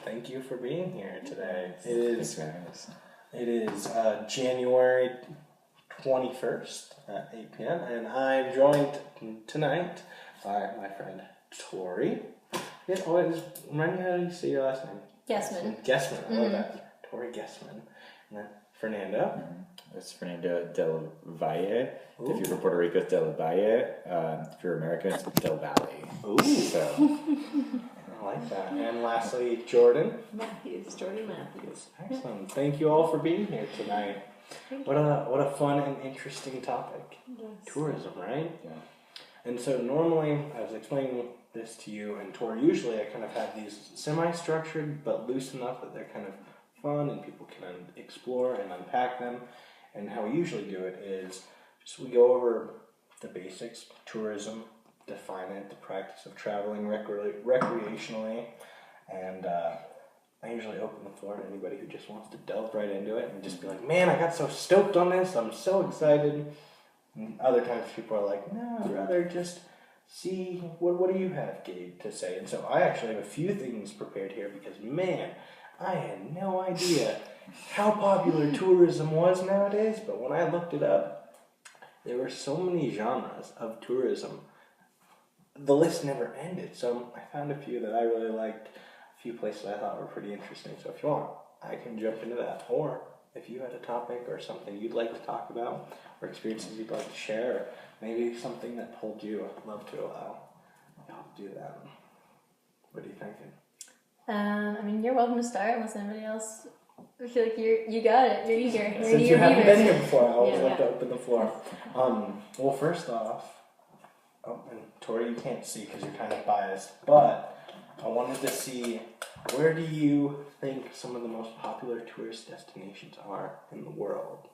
Thank you for being here today. It is January 21st at 8 p.m. and I'm joined tonight by my friend Tori. Remind me how you say your last name? Guesman. I love that. Tori Guesman. And then Fernando. It's Fernando Del Valle. Ooh. If you're from Puerto Rico, it's Del Valle. If you're American, it's Del Valley. Ooh. So, I like that. And lastly, Jordan Matthews. Excellent. Thank you all for being here tonight. What a fun and interesting topic. Yes. Tourism, right? Yeah. And so normally, I was explaining this to you and Tori. Usually, I kind of have these semi-structured, but loose enough that they're kind of fun and people can explore and unpack them. And how we usually do it is just we go over the basics, tourism, define it, the practice of traveling recreationally, and I usually open the floor to anybody who just wants to delve right into it and just be like, man, I got so stoked on this, I'm so excited. And other times people are like, no, I'd rather just see, what do you have, Gabe, to say? And so I actually have a few things prepared here because, man, I had no idea how popular tourism was nowadays, but when I looked it up, there were so many genres of tourism. The list never ended, so I found a few that I really liked, a few places I thought were pretty interesting. So if you want, I can jump into that. Or if you had a topic or something you'd like to talk about, or experiences you'd like to share, or maybe something that pulled you, I'd love to allow y'all to do that. What are you thinking? You're welcome to start unless anybody else. I feel like you got it. You're eager. Since you haven't been here before, I always like to open the floor. Well, first off, and Tori, you can't see because you're kind of biased, but I wanted to see, where do you think some of the most popular tourist destinations are in the world?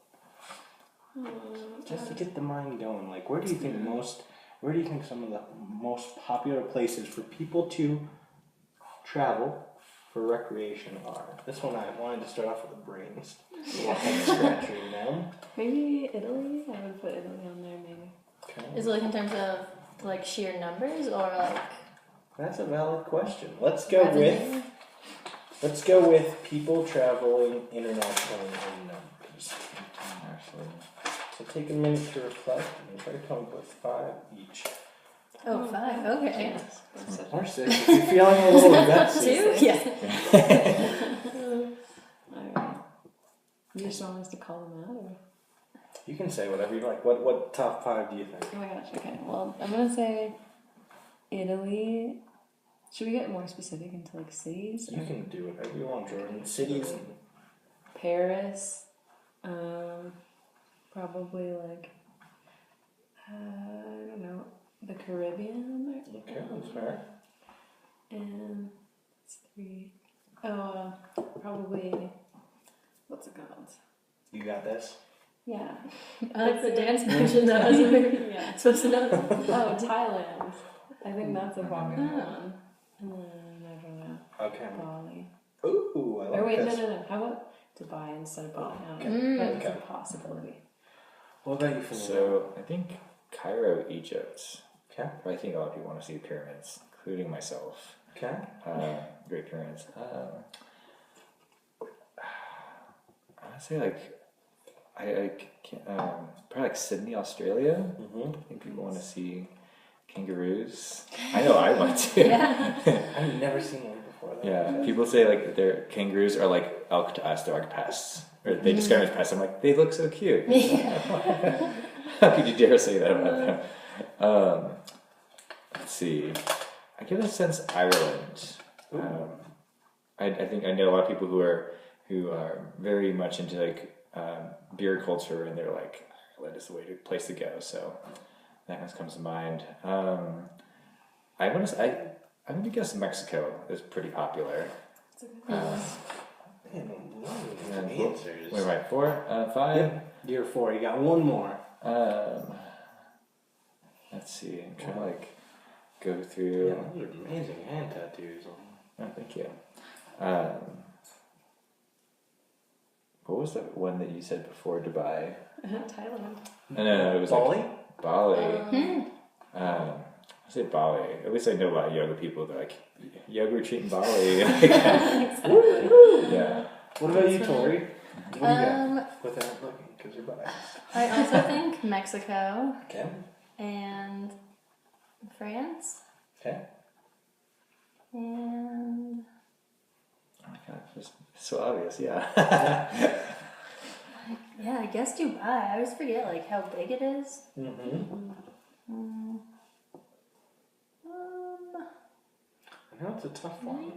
Just to get the mind going, like where do you think some of the most popular places for people to travel for recreation are? This one I wanted to start off with the brains. Scratching them. Maybe Italy? I would put Italy on there, maybe. Okay. Is it like in terms of like sheer numbers or like? That's a valid question. Let's go with people traveling internationally in numbers. So take a minute to reflect and try to come up with 5 each. Oh, 5. Okay. Or 6. If you're feeling a little gutsy. 2? Yeah. You just want us to call them out? Or? You can say whatever you like. What top 5 do you think? Oh my gosh, okay. Well, I'm going to say Italy. Should we get more specific into like cities? You can do whatever you want, Jordan. Cities. Paris. Probably like, I don't know, the Caribbean. Okay, that's fair. And it's 3. Probably, what's it called? You got this? Yeah. I like the dance motion though. I was like, supposed to know. Oh, Thailand. I think that's a popular one. And then, I don't know. Okay. Bali. Ooh, I like this. No. How about Dubai instead of Bali? That's a possibility. What about you, Fernando? So, I think Cairo, Egypt. Okay. I think a lot of people want to see the pyramids, including myself. Okay. Great pyramids. I'd say probably like Sydney, Australia. Mm-hmm. I think people want to see kangaroos. I know I want to. Yeah. I've never seen one before. Yeah, people say like their kangaroos are like elk to us, they're like pests. Or they describe them as pests. I'm like, they look so cute. Yeah. How could you dare say that about them? Let's see. I get a sense Ireland. I think I know a lot of people who are very much into like beer culture, and they're like, Ireland is the place to go. So that one comes to mind. I'm gonna guess Mexico is pretty popular. Answers. Wait, right, 4, 5? Yep. You're 4. You got one more. Let's see. I'm trying to like go through. Yeah, those are amazing hand tattoos. Oh, thank you. What was that one that you said before Dubai? Thailand. No, it was Bali. Like Bali. I say Bali. At least I know a lot of yoga people. They're like, yoga retreat in Bali. Yeah. What about you, Tori? What do you got without looking? Because you're biased. I also think Mexico Okay. and France Okay. and Oh my god, it's so obvious. Yeah. yeah, I guess Dubai. I always forget like how big it is. I know it's a tough one.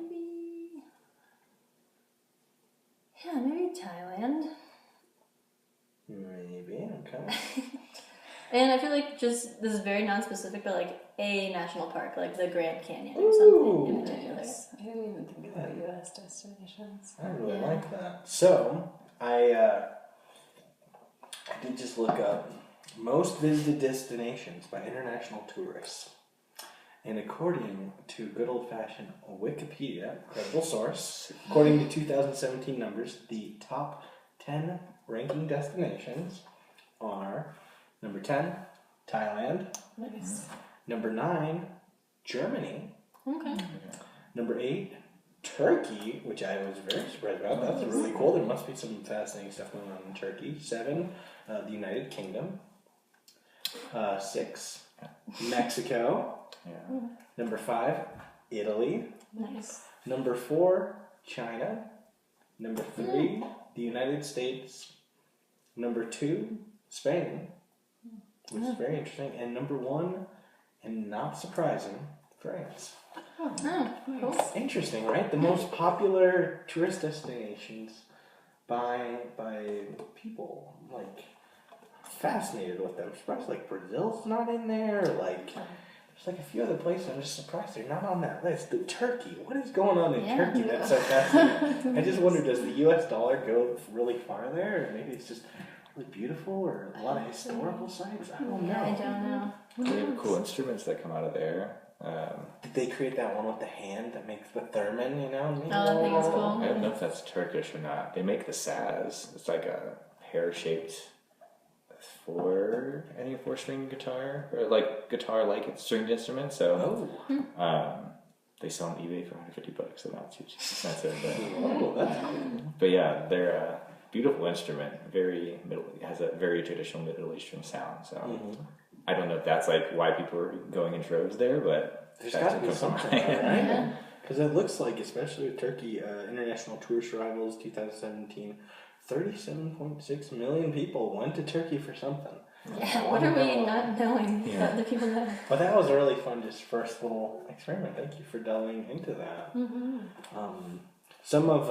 Maybe Thailand. Maybe, okay. And I feel like just this is very non-specific, but like a national park, like the Grand Canyon or something in particular. Nice. I didn't even think about U.S. destinations. I really like that. So, I did just look up most visited destinations by international tourists. And according to good old-fashioned Wikipedia, credible source, according to 2017 numbers, the top 10 ranking destinations are number 10, Thailand. Nice. Number 9, Germany. Okay. Number 8, Turkey, which I was very surprised about. That's really cool. There must be some fascinating stuff going on in Turkey. 7, the United Kingdom. 6, Mexico. Yeah. Number 5, Italy. Nice. Number 4, China. Number 3, the United States. Number 2, Spain, which is very interesting. And number 1, and not surprising, France. Oh, cool. Interesting, right? The most popular tourist destinations by people. Like, fascinated with them. Surprised, like, Brazil's not in there. Like, there's like a few other places. I'm just surprised they're not on that list. The Turkey. What is going on in Turkey? That's so fascinating. I just wonder, does the U.S. dollar go really far there? Or maybe it's just really beautiful, or a lot of historical sites? I don't know. I don't know. They have cool instruments that come out of there. Did they create that one with the hand that makes the theremin, you know? Oh, that thing is cool. I don't know if that's Turkish or not. They make the saz. It's like a pear-shaped four-string guitar, or like guitar-like stringed instrument. So they sell on eBay for $150, so not too expensive. But yeah, they're a beautiful instrument. It has a very traditional Middle Eastern sound. So I don't know if that's like why people are going in droves there, but there's got to be something, right? Because it looks like, especially with Turkey, international tourist arrivals 2017, 37.6 million people went to Turkey for something. Yeah, what are we not knowing that the people know? But that was a really fun, just first little experiment. Thank you for delving into that. Some of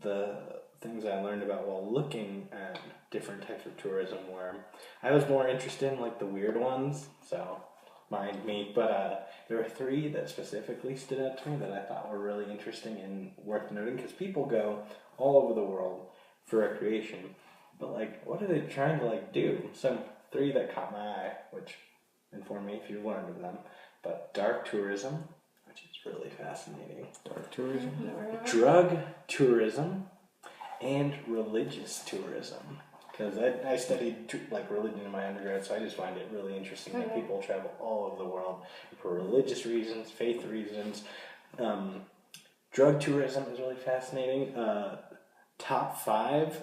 the things I learned about while looking at different types of tourism were, I was more interested in like the weird ones, so mind me, but there were 3 that specifically stood out to me that I thought were really interesting and worth noting, because people go all over the world for recreation, but like, what are they trying to like do? Some 3 that caught my eye, which inform me if you've learned of them, but dark tourism, which is really fascinating. Dark tourism? Drug tourism and religious tourism. Because I studied like religion in my undergrad, so I just find it really interesting that people travel all over the world for religious reasons, faith reasons. Drug tourism is really fascinating. Top 5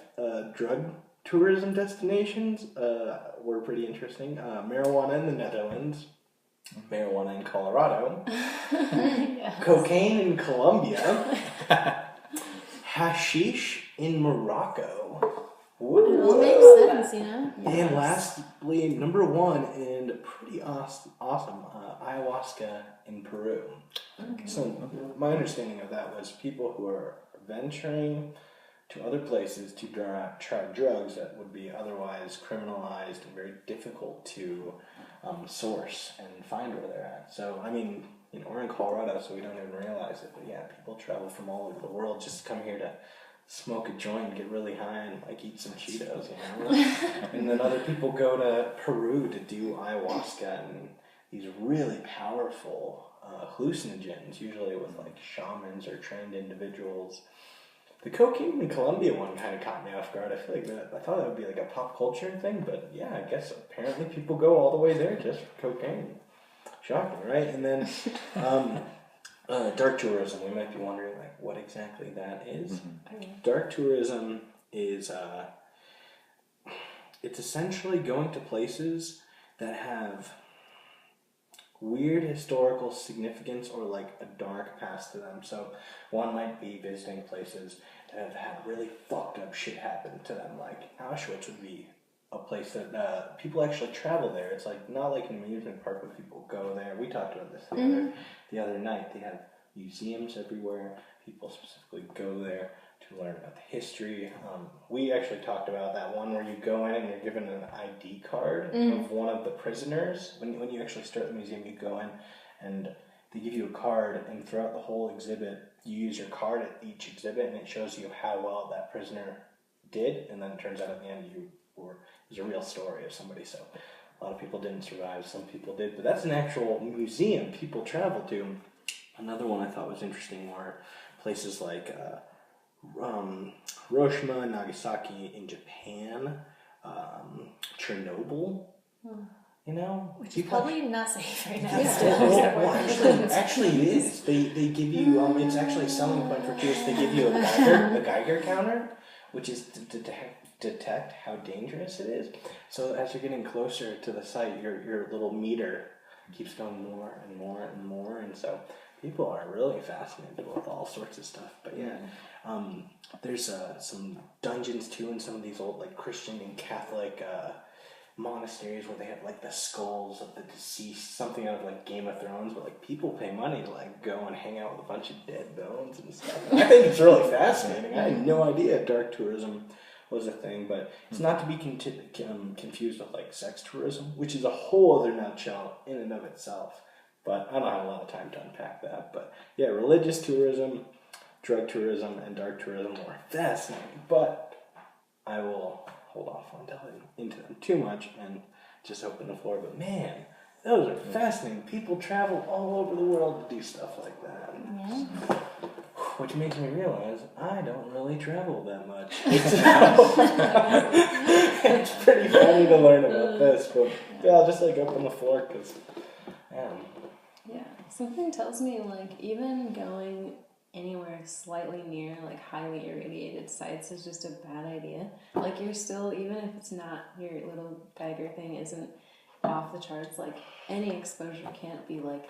drug tourism destinations were pretty interesting. Marijuana in the Netherlands, marijuana in Colorado, cocaine in Colombia, hashish in Morocco. It makes sense, you know? And lastly, number 1, and pretty awesome, ayahuasca in Peru. So my understanding of that was people who are venturing to other places to try drugs that would be otherwise criminalized and very difficult to source and find where they're at. So, I mean, we're in Colorado, so we don't even realize it, but yeah, people travel from all over the world just to come here to smoke a joint, get really high, and like eat some Cheetos, you know? And then other people go to Peru to do ayahuasca and these really powerful hallucinogens, usually with like shamans or trained individuals. The cocaine in Colombia one kind of caught me off guard. I feel like I thought that would be like a pop culture thing, but yeah, I guess apparently people go all the way there just for cocaine. Shocking, right? And then dark tourism. We might be wondering like what exactly that is. Dark tourism is it's essentially going to places that have weird historical significance or like a dark past to them. So one might be visiting places that have had really fucked up shit happen to them. Like Auschwitz would be a place that people actually travel there. It's like not like an amusement park where people go there. We talked about this the other night. They have museums everywhere. People specifically go there to learn about the history. We actually talked about that one where you go in and you're given an ID card of one of the prisoners. When you actually start the museum, you go in and they give you a card, and throughout the whole exhibit, you use your card at each exhibit, and it shows you how well that prisoner did, and then it turns out at the end it was a real story of somebody. So a lot of people didn't survive, some people did, but that's an actual museum people travel to. Another one I thought was interesting were places like Hiroshima, Nagasaki in Japan, Chernobyl, you know? Which is probably not safe right now. Well, actually it is. They give you, it's actually a selling point for tourists. They give you a Geiger counter, which is to detect how dangerous it is. So as you're getting closer to the site, your little meter keeps going more and more and more, and so people are really fascinated with all sorts of stuff. But yeah, there's some dungeons too in some of these old like Christian and Catholic monasteries where they have like the skulls of the deceased, something out of like Game of Thrones, but like people pay money to like go and hang out with a bunch of dead bones and stuff. And I think it's really fascinating. I had no idea dark tourism was a thing, but it's not to be confused with like sex tourism, which is a whole other nutshell in and of itself. But I don't have a lot of time to unpack that. But yeah, religious tourism, drug tourism, and dark tourism are fascinating. But I will hold off on delving into them too much and just open the floor. But man, those are fascinating. People travel all over the world to do stuff like that. Yeah. Which makes me realize I don't really travel that much. It's pretty funny to learn about this, but yeah, I'll just like open the floor because, yeah, something tells me like even going anywhere slightly near like highly irradiated sites is just a bad idea. Like you're still, even if it's not your little Geiger thing isn't off the charts, like any exposure can't be like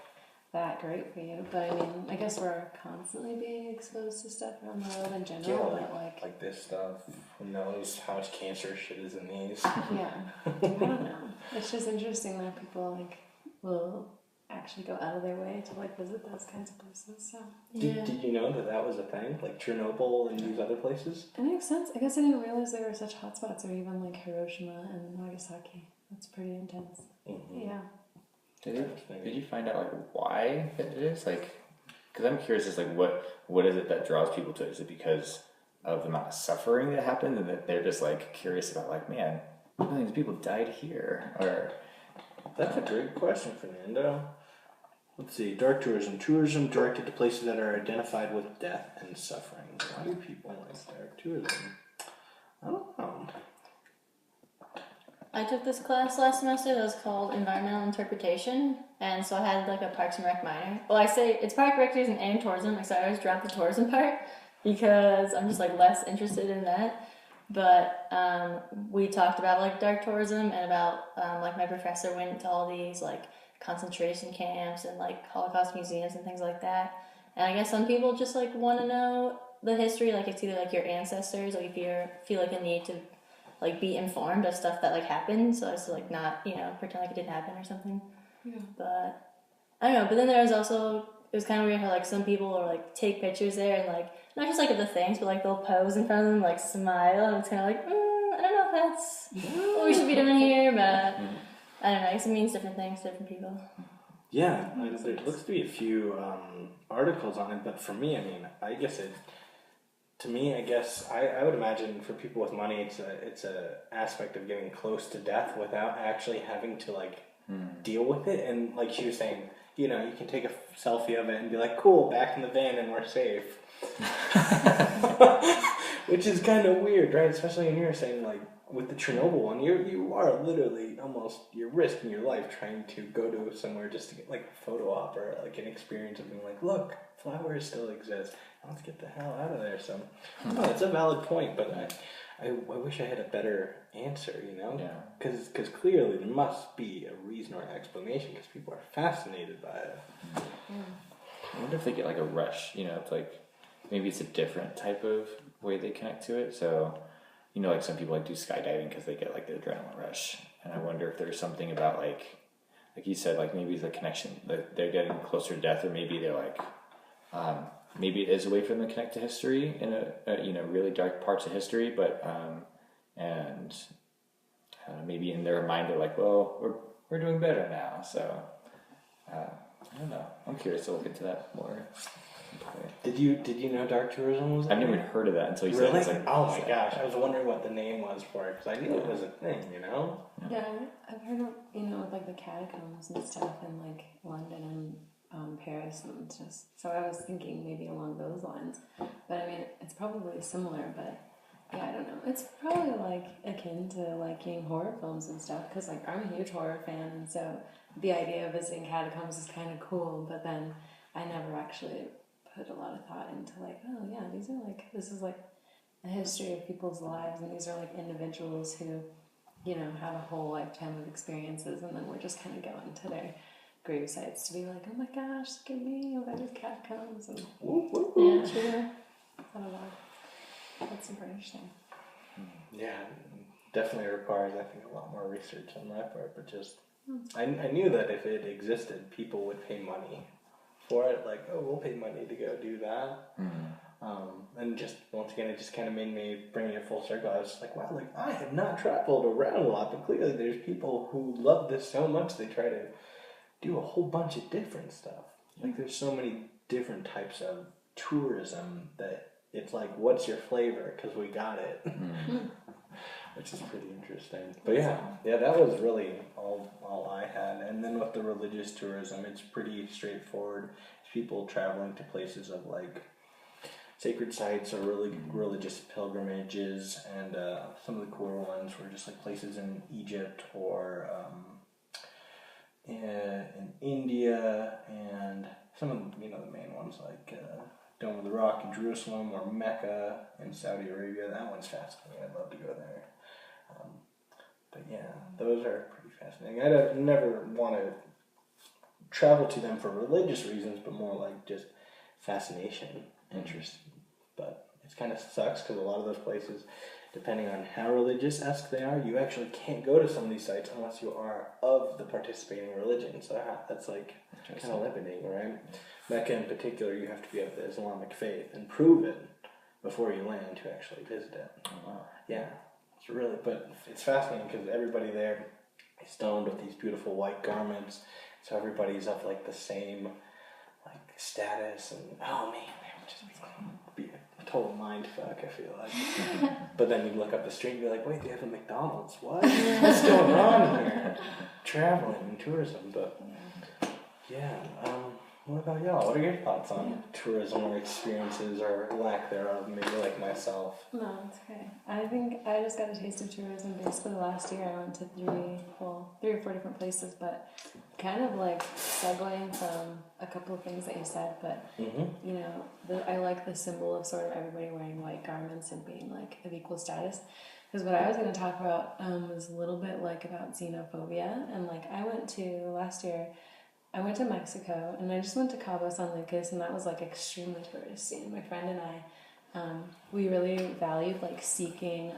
that great for you. But I mean, I guess we're constantly being exposed to stuff around the world in general. yeah, but like this stuff. Who knows how much cancer shit is in these? yeah, I don't know. It's just interesting that people like will actually go out of their way to like visit those kinds of places. So Did you know that was a thing? Like Chernobyl and these other places? it makes sense. I guess I didn't realize there were such hotspots, or even like Hiroshima and Nagasaki. That's pretty intense. Mm-hmm. Yeah. Did you find out like why it is? Like, because I'm curious, is like what is it that draws people to it? Is it because of the amount of suffering that happened, and that they're just like curious about like, man, millions of people died here? Or That's a great question, Fernando. Let's see, dark tourism. Tourism directed to places that are identified with death and suffering. Why do people like dark tourism? I don't know. I took this class last semester that was called Environmental Interpretation, and so I had like a Parks and Rec minor. Well, I say it's Park Recreation and tourism, so I always drop the tourism part because I'm just like less interested in that. But we talked about like dark tourism and about like my professor went to all these like concentration camps and like Holocaust museums and things like that. And I guess some people just like want to know the history, like it's either like your ancestors, like if you feel like a need to like be informed of stuff that like happened, so as to like not, you know, pretend like it didn't happen or something. Yeah. But I don't know. But then there was also, it was kind of weird how like some people will like take pictures there and like not just like of the things, but like they'll pose in front of them, like smile, and it's kind of like I don't know if that's what we should be doing here, but I don't know. I guess it means different things to different people. Yeah, there looks to be a few articles on it, but for me, I mean, I guess I would imagine for people with money, it's a aspect of getting close to death without actually having to like deal with it. And like she was saying, you know, you can take a selfie of it and be like, cool, back in the van and we're safe. Which is kind of weird, right? Especially when you're saying like with the Chernobyl one, you are literally almost, you're risking your life trying to go to somewhere just to get like a photo op or like an experience of being like, look, flowers still exist. Let's get the hell out of there. So, no, it's a valid point, but I wish I had a better answer, you know? Yeah. Because clearly there must be a reason or an explanation because people are fascinated by it. I wonder if they get like a rush, you know, it's like maybe it's a different type of way they connect to it. So, you know, like some people like do skydiving because they get like the adrenaline rush. And I wonder if there's something about like you said, like maybe the connection, that they're getting closer to death, or maybe they're like, maybe it is a way for them to connect to history in a you know, really dark parts of history, but and maybe in their mind they're like, well, we're doing better now. So I don't know. I'm curious to look into that more. Did you know dark tourism was? I've never even heard of that until you really? said it. It's like, oh my gosh! I was wondering what the name was for it because I knew it was a thing, you know. Yeah, I've heard of, you know, with like the catacombs and stuff in like London and Paris, and just so I was thinking maybe along those lines. But I mean, it's probably similar, but yeah, I don't know. It's probably like akin to liking horror films and stuff because like I'm a huge horror fan, and so the idea of visiting catacombs is kind of cool. But then I never actually put a lot of thought into like, oh yeah, this is like a history of people's lives, and these are like individuals who, you know, have a whole lifetime of experiences, and then we're just kind of going to their grave sites to be like, oh my gosh, look at me, oh, there's catacombs, and Yeah, sure. I don't know. That's super interesting. Yeah, definitely requires, I think, a lot more research on my part. But just, I knew that if it existed, people would pay money for it. Like, oh, we'll pay money to go do that. And just once again, it just kind of made me bring it full circle. I was just like, wow, like I have not traveled around a lot, but clearly there's people who love this so much they try to do a whole bunch of different stuff. Like there's so many different types of tourism that it's like, what's your flavor? Because we got it, which is pretty interesting. But yeah, that was really all I had. And then with the religious tourism, it's pretty straightforward. It's people traveling to places of like sacred sites or really religious pilgrimages, and some of the cooler ones were just like places in Egypt or in India, and some of the, you know, the main ones like Dome of the Rock in Jerusalem or Mecca in Saudi Arabia. That one's fascinating. I'd love to go there. But yeah, those are pretty fascinating. I'd never want to travel to them for religious reasons, but more like just fascination, interest. But it kind of sucks because a lot of those places, depending on how religious-esque they are, you actually can't go to some of these sites unless you are of the participating religion. So that's like kind of limiting, right? Mecca in particular, you have to be of the Islamic faith and prove it before you land to actually visit it. Oh, wow. Yeah, it's really, but it's fascinating because everybody there is donned with these beautiful white garments, so everybody's of like the same like status, and oh man, it would just be a total mind fuck, I feel like. But then you look up the street and be like, wait, they have a McDonald's? What? What's going on here? Traveling and tourism, but yeah. What about y'all? What are your thoughts on tourism or experiences or lack thereof? Maybe like myself. No, it's okay. I think I just got a taste of tourism basically last year. I went to 3 or 4 different places, but kind of like segueing from a couple of things that you said, but you know, I like the symbol of sort of everybody wearing white garments and being like of equal status. Because what I was going to talk about was a little bit like about xenophobia, and like I went to Mexico, and I just went to Cabo San Lucas, and that was like extremely touristy. And my friend and I, we really valued like seeking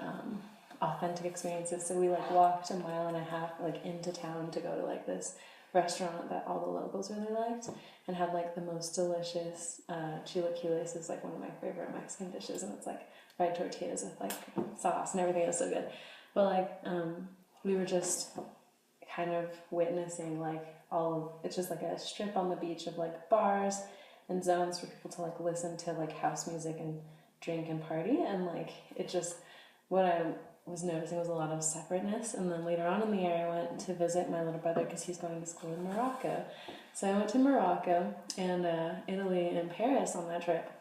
authentic experiences. So we like walked 1.5 miles like into town to go to like this restaurant that all the locals really liked, and had like the most delicious chilaquiles. Is like one of my favorite Mexican dishes, and it's like fried tortillas with like sauce and everything. Is so good. But like we were just kind of witnessing like it's just like a strip on the beach of like bars and zones for people to like listen to like house music and drink and party, and like it just, what I was noticing was a lot of separateness. And then later on in the year I went to visit my little brother because he's going to school in Morocco, so I went to Morocco and Italy and Paris on that trip.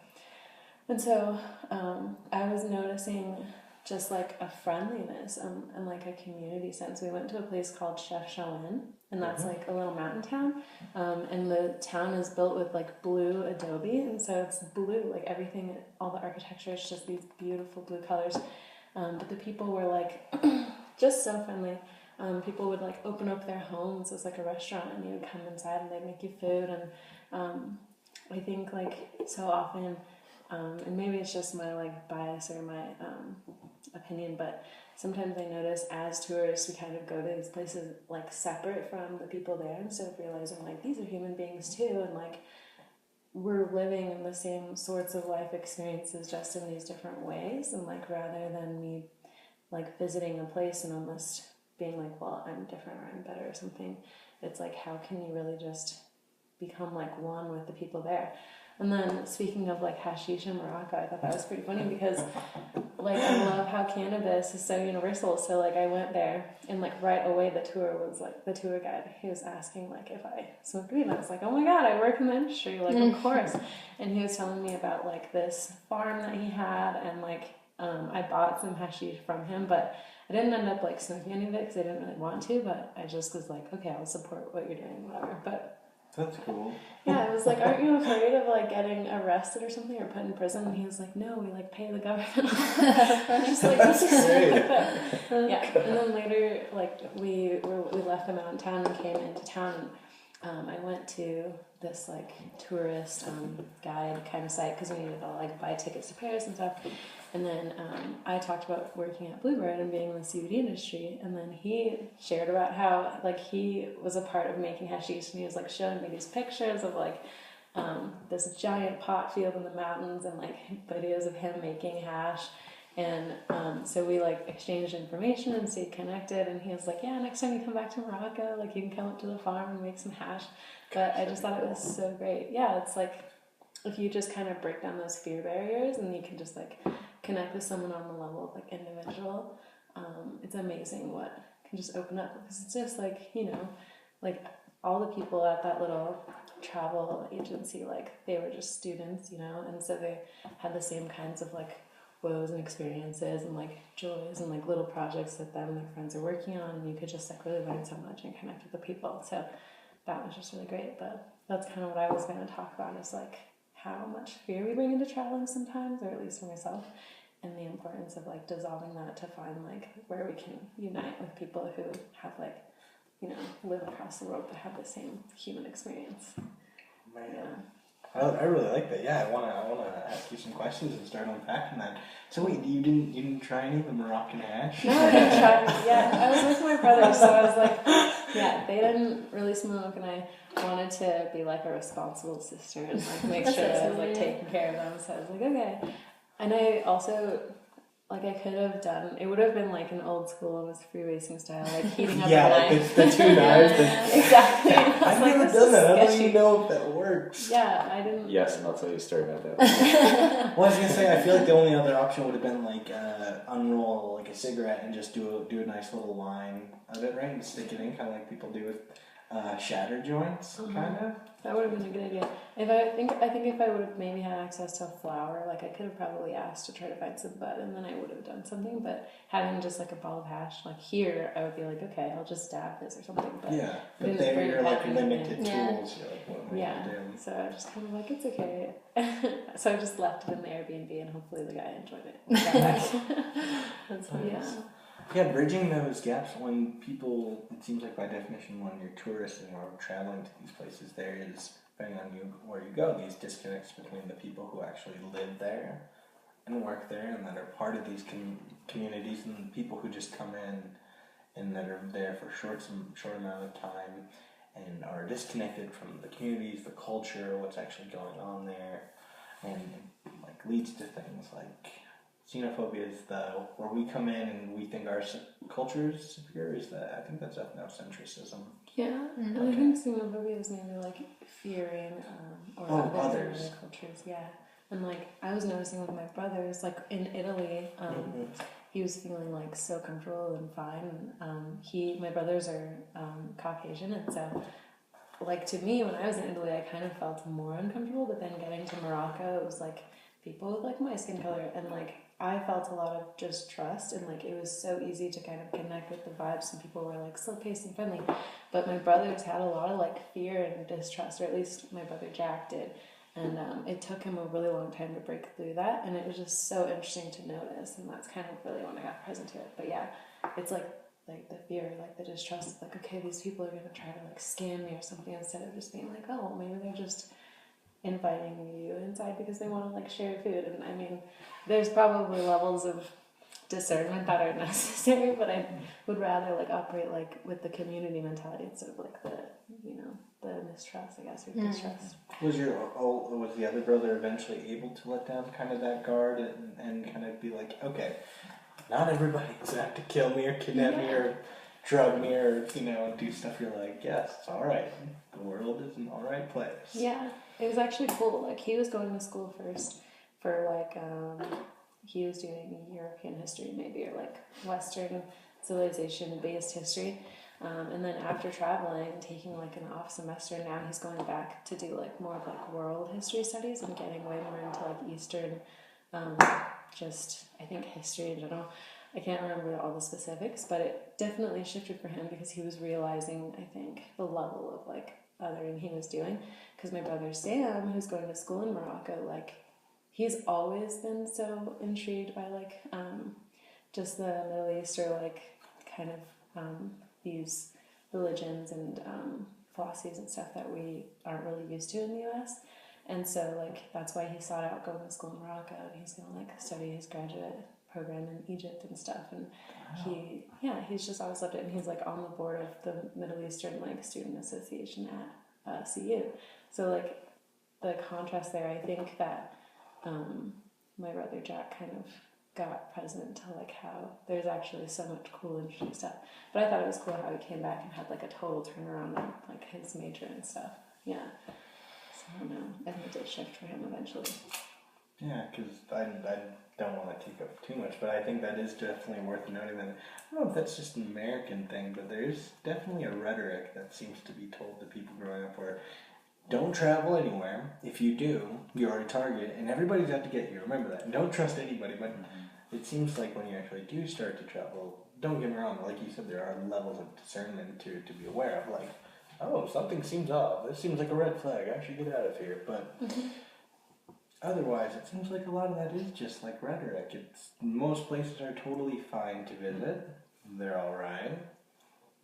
And so I was noticing just like a friendliness and like a community sense. We went to a place called Shahrouzi, and that's like a little mountain town, and the town is built with like blue adobe, and so it's blue, like everything, all the architecture is just these beautiful blue colors, but the people were like just so friendly. People would like open up their homes as like a restaurant, and you would come inside and they'd make you food, and I think like so often, and maybe it's just my like bias or my opinion, but sometimes I notice as tourists we kind of go to these places like separate from the people there, instead of realizing like these are human beings too, and like we're living in the same sorts of life experiences just in these different ways, and like rather than me like visiting a place and almost being like, well, I'm different or I'm better or something, it's like how can you really just become like one with the people there. And then speaking of like hashish in Morocco, I thought that was pretty funny because like I love how cannabis is so universal. So like I went there and like right away the tour was like, the tour guide, he was asking like if I smoked weed, and I was like, oh my god, I work in the industry, like of course. And he was telling me about like this farm that he had, and like I bought some hashish from him, but I didn't end up like smoking any of it because I didn't really want to, but I just was like, okay, I'll support what you're doing, whatever. But That's cool. yeah, I was like, aren't you afraid of like getting arrested or something or put in prison? And he was like, no, we like pay the government. I'm just like, this is so yeah. And then later, like we left the mountain town and came into town. I went to this like tourist guide kind of site because we needed to like buy tickets to Paris and stuff. And then I talked about working at Bluebird and being in the CBD industry. And then he shared about how like he was a part of making hashish, and he was like showing me these pictures of like this giant pot field in the mountains and like videos of him making hash. And so we like exchanged information and stayed connected, and he was like, yeah, next time you come back to Morocco, like you can come up to the farm and make some hash. But I just thought it was so great. Yeah, it's like if you just kind of break down those fear barriers and you can just like connect with someone on the level of like individual, it's amazing what can just open up, because it's just like, you know, like all the people at that little travel agency, like they were just students, you know, and so they had the same kinds of like woes and experiences and like joys and like little projects that them and their friends are working on, and you could just like really learn so much and connect with the people. So that was just really great. But that's kind of what I was going to talk about, is like how much fear we bring into traveling sometimes, or at least for myself, and the importance of like dissolving that to find like where we can unite with people who have like, you know, live across the world but have the same human experience. Man. Yeah. I really like that. Yeah, I wanna ask you some questions and start unpacking that. So wait, you didn't try any of the Moroccan hash? No, I didn't try. Yeah, I was with my brothers, so I was like, yeah, they didn't really smoke, and I wanted to be like a responsible sister and like make sure that I was like taking care of them. So I was like, okay. And I also, like, I could have done, it would have been like an old school, almost freebasing style, like heating up a like knife. the two knives. Exactly. I've never done that. I don't even know if that works. Yeah, I didn't. Yes, and I'll tell you a story about that. Well, I was gonna say, I feel like the only other option would have been like unroll like a cigarette and just do a nice little line of it, right, and stick it in, kind of like people do with shatter joints, kind of. That would have been a good idea. I think if I would have maybe had access to a flower, like I could have probably asked to try to find some bud, and then I would have done something. But having just like a ball of hash, like here, I would be like, okay, I'll just dab this or something. But Yeah, I but didn't there bring you're like packaging limited in. tools. You're like, what am I gonna do? So I was just kind of like, it's okay. So I just left it in the Airbnb, and hopefully the guy enjoyed it. That's Yeah. nice. Yeah, bridging those gaps when people, it seems like by definition, when you're touristing or traveling to these places, there is, depending on where you go, these disconnects between the people who actually live there and work there and that are part of these communities, and the people who just come in and that are there for short amount of time and are disconnected from the communities, the culture, what's actually going on there, and like leads to things like xenophobia is where we come in and we think our culture is superior. Is that, I think that's ethnocentrism. Yeah, and I think xenophobia is maybe like fearing or others. other cultures. Yeah, and like I was noticing with my brothers, like in Italy, he was feeling like so comfortable and fine. My brothers are Caucasian, and so like to me when I was in Italy, I kind of felt more uncomfortable. But then getting to Morocco, it was like people with like my skin color, and like I felt a lot of just trust, and like it was so easy to kind of connect with the vibes, and people were like slow paced and friendly. But my brothers had a lot of like fear and distrust, or at least my brother Jack did. And it took him a really long time to break through that, and it was just so interesting to notice, and that's kind of really when I got present to it. But yeah, it's like the fear, like the distrust, like, okay, these people are gonna try to like scam me or something, instead of just being like, oh, maybe they're just inviting you inside because they want to like share food. And I mean, there's probably levels of discernment that are necessary, but I would rather like operate like with the community mentality instead of like the, you know, the mistrust, I guess, or distrust. Was the other brother eventually able to let down kind of that guard and kind of be like, okay, not everybody's out to kill me or kidnap me or drug me or, you know, do stuff? You're like, yes, it's all right. The world is an all right place. Yeah, it was actually cool. Like he was going to school first for like he was doing European history maybe, or like Western civilization based history. And then after traveling, taking like an off semester, now he's going back to do like more of like world history studies and getting way more into like Eastern, just I think history in general. I can't remember all the specifics, but it definitely shifted for him because he was realizing, I think, the level of like othering he was doing. Because my brother Sam, who's going to school in Morocco, like he's always been so intrigued by like just the Middle East, or like kind of these religions and philosophies and stuff that we aren't really used to in the U.S. And so like that's why he sought out going to school in Morocco, and he's gonna like study his graduate program in Egypt and stuff. And he's just always loved it, and he's like on the board of the Middle Eastern like student association at CU. So like the contrast there, I think that my brother Jack kind of got present to like how there's actually so much cool, interesting stuff. But I thought it was cool how he came back and had like a total turnaround on like his major and stuff. Yeah. So I don't know. I think it did shift for him eventually. Yeah, because I don't want to take up too much, but I think that is definitely worth noting. That I don't know if that's just an American thing, but there's definitely a rhetoric that seems to be told to people growing up where don't travel anywhere. If you do, you're a target, and everybody's out to get you. Remember that. And don't trust anybody, but it seems like when you actually do start to travel, don't get me wrong, like you said, there are levels of discernment to be aware of. Like, oh, something seems off. This seems like a red flag. I should get out of here. But otherwise, it seems like a lot of that is just like rhetoric. It's most places are totally fine to visit. They're all right.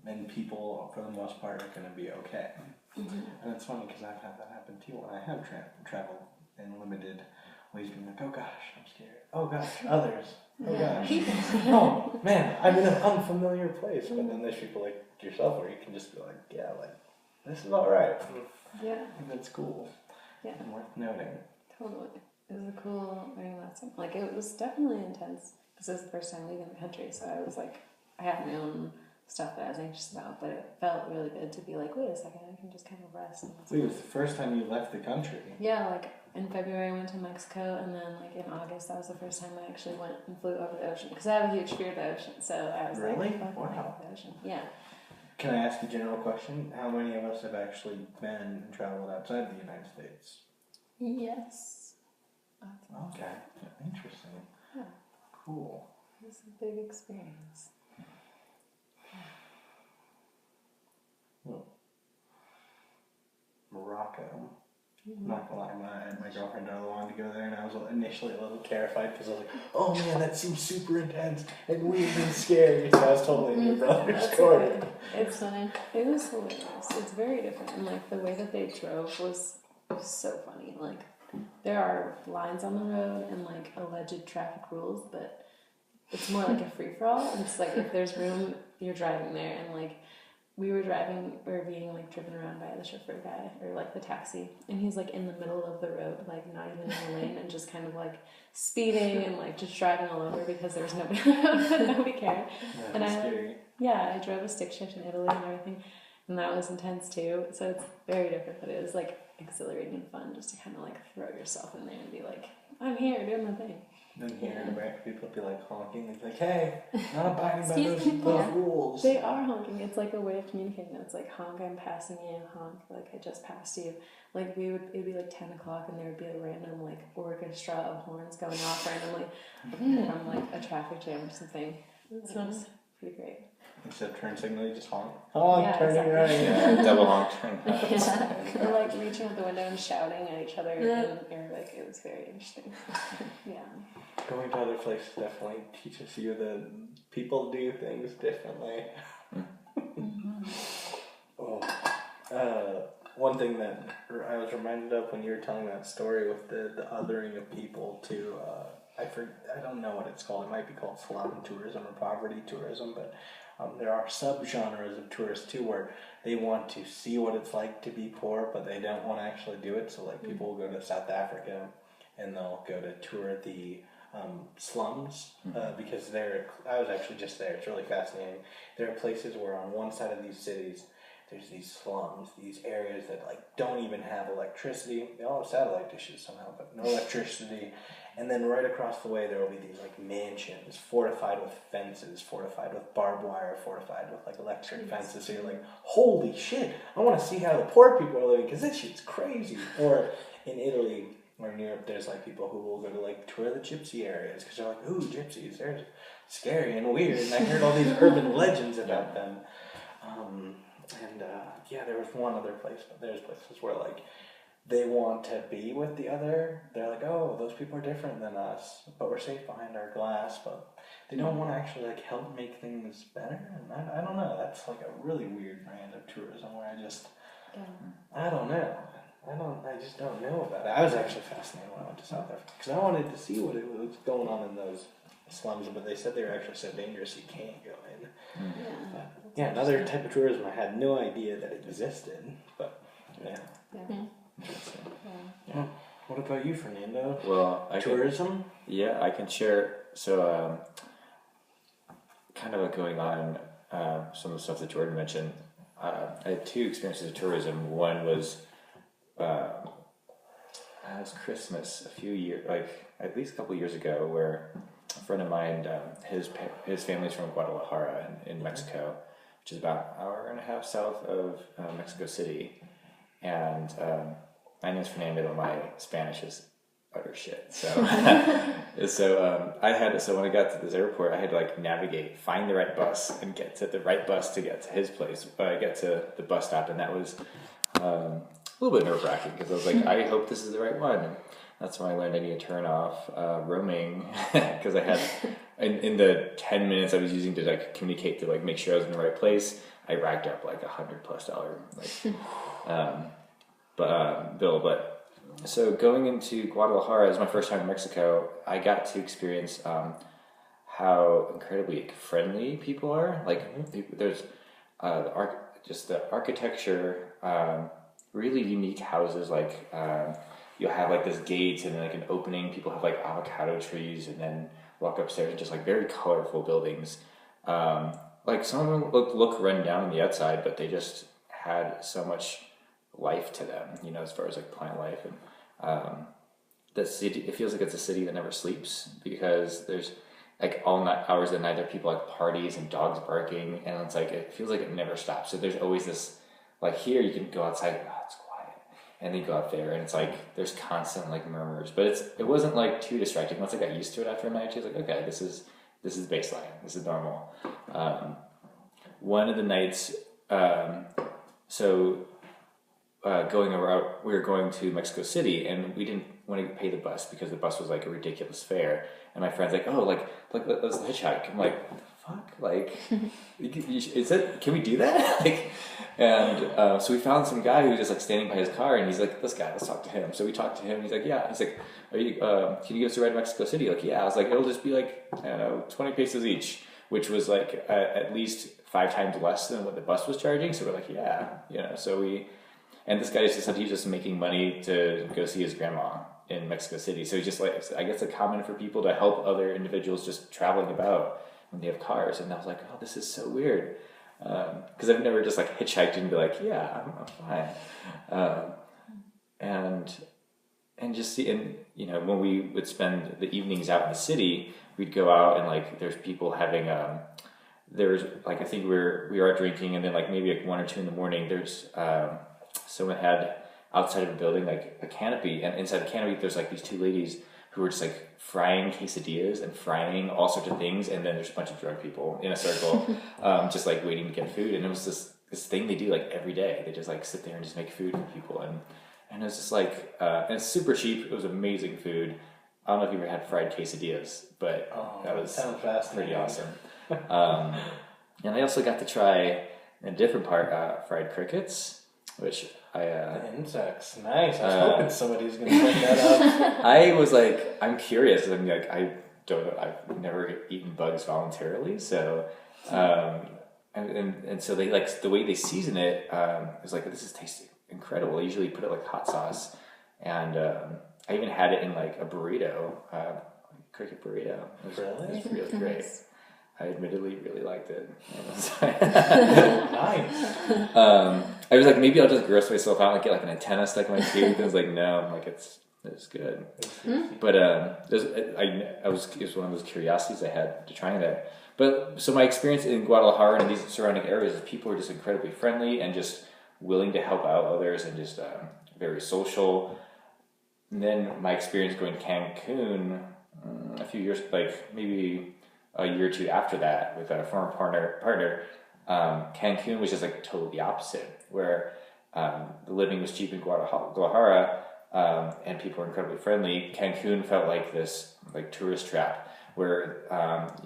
And people, for the most part, are going to be okay. And it's funny because I've had that happen too when I have traveled in limited ways, being like, oh gosh, I'm scared. Oh gosh, others. Oh gosh. Oh man, I'm in an unfamiliar place. But then there's people like yourself where you can just be like, yeah, like, this is alright. Yeah. And that's cool. Yeah. And worth noting. Totally. It was a cool learning lesson. Like, it was definitely intense. This is the first time leaving the country, so I was like, I had my own stuff that I was anxious about, but it felt really good to be like, wait a second, I can just kind of rest. Wait, it was the first time you left the country? Yeah, like in February I went to Mexico, and then like in August that was the first time I actually went and flew over the ocean, because I have a huge fear of the ocean, so I was really? like, Wow. the ocean. Yeah. Can I ask a general question? How many of us have actually been and traveled outside the United States? Yes. Okay, interesting. Yeah. Cool. It was a big experience. Morocco. I'm not gonna lie, my girlfriend and I wanted to go there, and I was initially a little terrified because I was like, oh man, that seems super intense and weird and scary. So I was totally in your brother's corner. It's funny. It was hilarious. It's very different, and like the way that they drove was so funny. Like there are lines on the road and like alleged traffic rules, but it's more like a free for all. And it's like if there's room, you're driving there, and like. We were being like driven around by the chauffeur guy, or like the taxi, and he's like in the middle of the road, like not even in the lane, and just kind of like speeding and like just driving all over because there was nobody around, but nobody cared. Yeah, And scary. I drove a stick shift in Italy and everything, and that was intense too. So it's very different, but it was like exhilarating and fun just to kind of like throw yourself in there and be like, I'm here doing my thing. Then here in America, people would be like honking, they'd be like, hey, not abiding by Excuse those me? rules. They are honking. It's like a way of communicating. It's like honk, I'm passing you. Honk, like I just passed you. Like it'd be like 10 o'clock, and there would be a random like orchestra of horns going off randomly from like a traffic jam or something. So it was pretty great. Instead of turn signal, you just honk. Honk, Yeah, turning exactly. right. Yeah, double honk turn. Yeah. Or like reaching out the window and shouting at each other in Arabic. It was very interesting. Yeah. Going to other places definitely teaches you that people do things differently. One thing that I was reminded of when you were telling that story with the othering of people to, I don't know what it's called. It might be called slum tourism or poverty tourism, but there are subgenres of tourists too where they want to see what it's like to be poor, but they don't want to actually do it. So like people will go to South Africa and they'll go to tour the slums because I was actually just there. It's really fascinating. There are places where on one side of these cities there's these slums, these areas that like don't even have electricity. They all have satellite dishes somehow, but no electricity. And then right across the way there will be these like mansions fortified with fences, fortified with barbed wire, fortified with like electric fences. So you're like, holy shit, I want to see how the poor people are living because this shit's crazy. Or in Italy or in Europe, there's like people who will go to like tour the gypsy areas because they're like, ooh, gypsies, they're scary and weird. And I heard all these urban legends about them. Yeah, there was one other place, but there's places where like they want to be with the other. They're like, oh, those people are different than us, but we're safe behind our glass. But they don't want to actually like help make things better. And I don't know. That's like a really weird brand of tourism where I just, I don't know. I just don't know about it. I was actually fascinated when I went to South Africa because I wanted to see what it was going on in those slums, but they said they were actually so dangerous you can't go in. Yeah, another type of tourism I had no idea that existed, but yeah. What about you, Fernando? Well, tourism? I can share. So, kind of going on some of the stuff that Jordan mentioned. I had two experiences of tourism. One was it was Christmas at least a couple years ago, where a friend of mine, his family's from Guadalajara in Mexico, which is about an hour and a half south of Mexico City. And my name's Fernando, but my Spanish is utter shit. So, so when I got to this airport, I had to like navigate, find the right bus, and get to the right bus to get to his place. Get to the bus stop, and that was a little bit nerve-wracking because I was like, I hope this is the right one. And that's when I learned I need to turn off roaming because I had in the 10 minutes I was using to like communicate to like make sure I was in the right place, I racked up like $100+ bill. But so going into Guadalajara as my first time in Mexico, I got to experience how incredibly friendly people are. Like there's the architecture, really unique houses. Like you'll have like this gate and then like an opening. People have like avocado trees, and then walk upstairs and just like very colorful buildings. Like some of them look run down on the outside, but they just had so much life to them, as far as like plant life. And the city, it feels like it's a city that never sleeps because there's like all night hours of the night there are people like parties and dogs barking, and it's like it feels like it never stops. So there's always this, like here you can go outside, it's quiet, and then you go out there and it's like there's constant like murmurs, but it wasn't like too distracting. Once I got used to it after a night, I was like, okay, this is baseline, this is normal. One of the nights, going around, we were going to Mexico City, and we didn't want to pay the bus because the bus was like a ridiculous fare. And my friend's like, "Oh, let's hitchhike." I'm like, "What the fuck? Like, can we do that?" So we found some guy who was just like standing by his car, and he's like, "This guy, let's talk to him." So we talked to him. He's like, "Yeah." He's like, "Are you? Can you give us a ride to Mexico City?" Like, "Yeah." I was like, "It'll just be like 20 pesos each," which was like at least 5 times less than what the bus was charging. So we're like, "Yeah," So we. And this guy just said he's just making money to go see his grandma in Mexico City. So he's just like, I guess it's common for people to help other individuals just traveling about when they have cars. And I was like, oh, this is so weird. Because I've never just like hitchhiked and be like, yeah, I'm fine. And just see, and when we would spend the evenings out in the city, we'd go out and like there's people having there's like I think we are drinking, and then like maybe like 1 or 2 in the morning there's someone had outside of a building, like a canopy, and inside the canopy there's like these two ladies who were just like frying quesadillas and frying all sorts of things, and then there's a bunch of drunk people in a circle, just like waiting to get food. And it was this thing they do like every day. They just like sit there and just make food for people, and it was just like, and it's super cheap. It was amazing food. I don't know if you ever had fried quesadillas, but that was pretty awesome. And I also got to try in a different part fried crickets, which insects, nice. I was hoping somebody was going to bring that up. I was like, I'm curious. I mean, like, I don't know. I've never eaten bugs voluntarily, so and so they like the way they season it. Is like, this is tasty incredible. They usually put it like hot sauce, and I even had it in like a burrito, cricket burrito. It was really great. I admittedly really liked it. Nice. I was like, maybe I'll just gross myself out and get like an antenna stuck in my tooth. I was like, no, like it's good. But it was one of those curiosities I had to try that. But so my experience in Guadalajara and these surrounding areas is people are just incredibly friendly and just willing to help out others and just very social. And then my experience going to Cancun a few years, like maybe a year or two after that, with a former partner, Cancun was just like totally the opposite, where the living was cheap in Guadalajara, and people were incredibly friendly. Cancun felt like this like tourist trap, where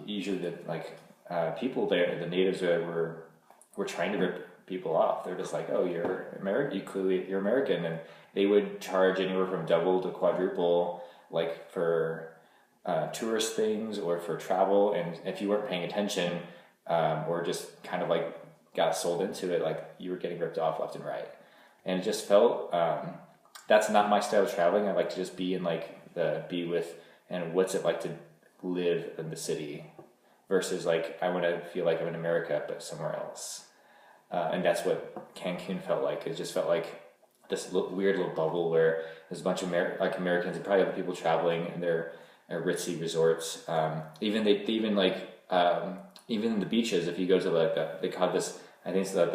usually the people there, the natives were trying to rip people off. They're just like, oh, you're American, you're American, and they would charge anywhere from double to quadruple, like for tourist things or for travel, and if you weren't paying attention or just kind of like got sold into it, like you were getting ripped off left and right. And it just felt that's not my style of traveling. I like to just be in like be with, and what's it like to live in the city versus like I want to feel like I'm in America but somewhere else. And that's what Cancun felt like. It just felt like this weird little bubble where there's a bunch of Americans and probably other people traveling, and they're ritzy resorts. Even in the beaches, if you go to like they call this, I think it's the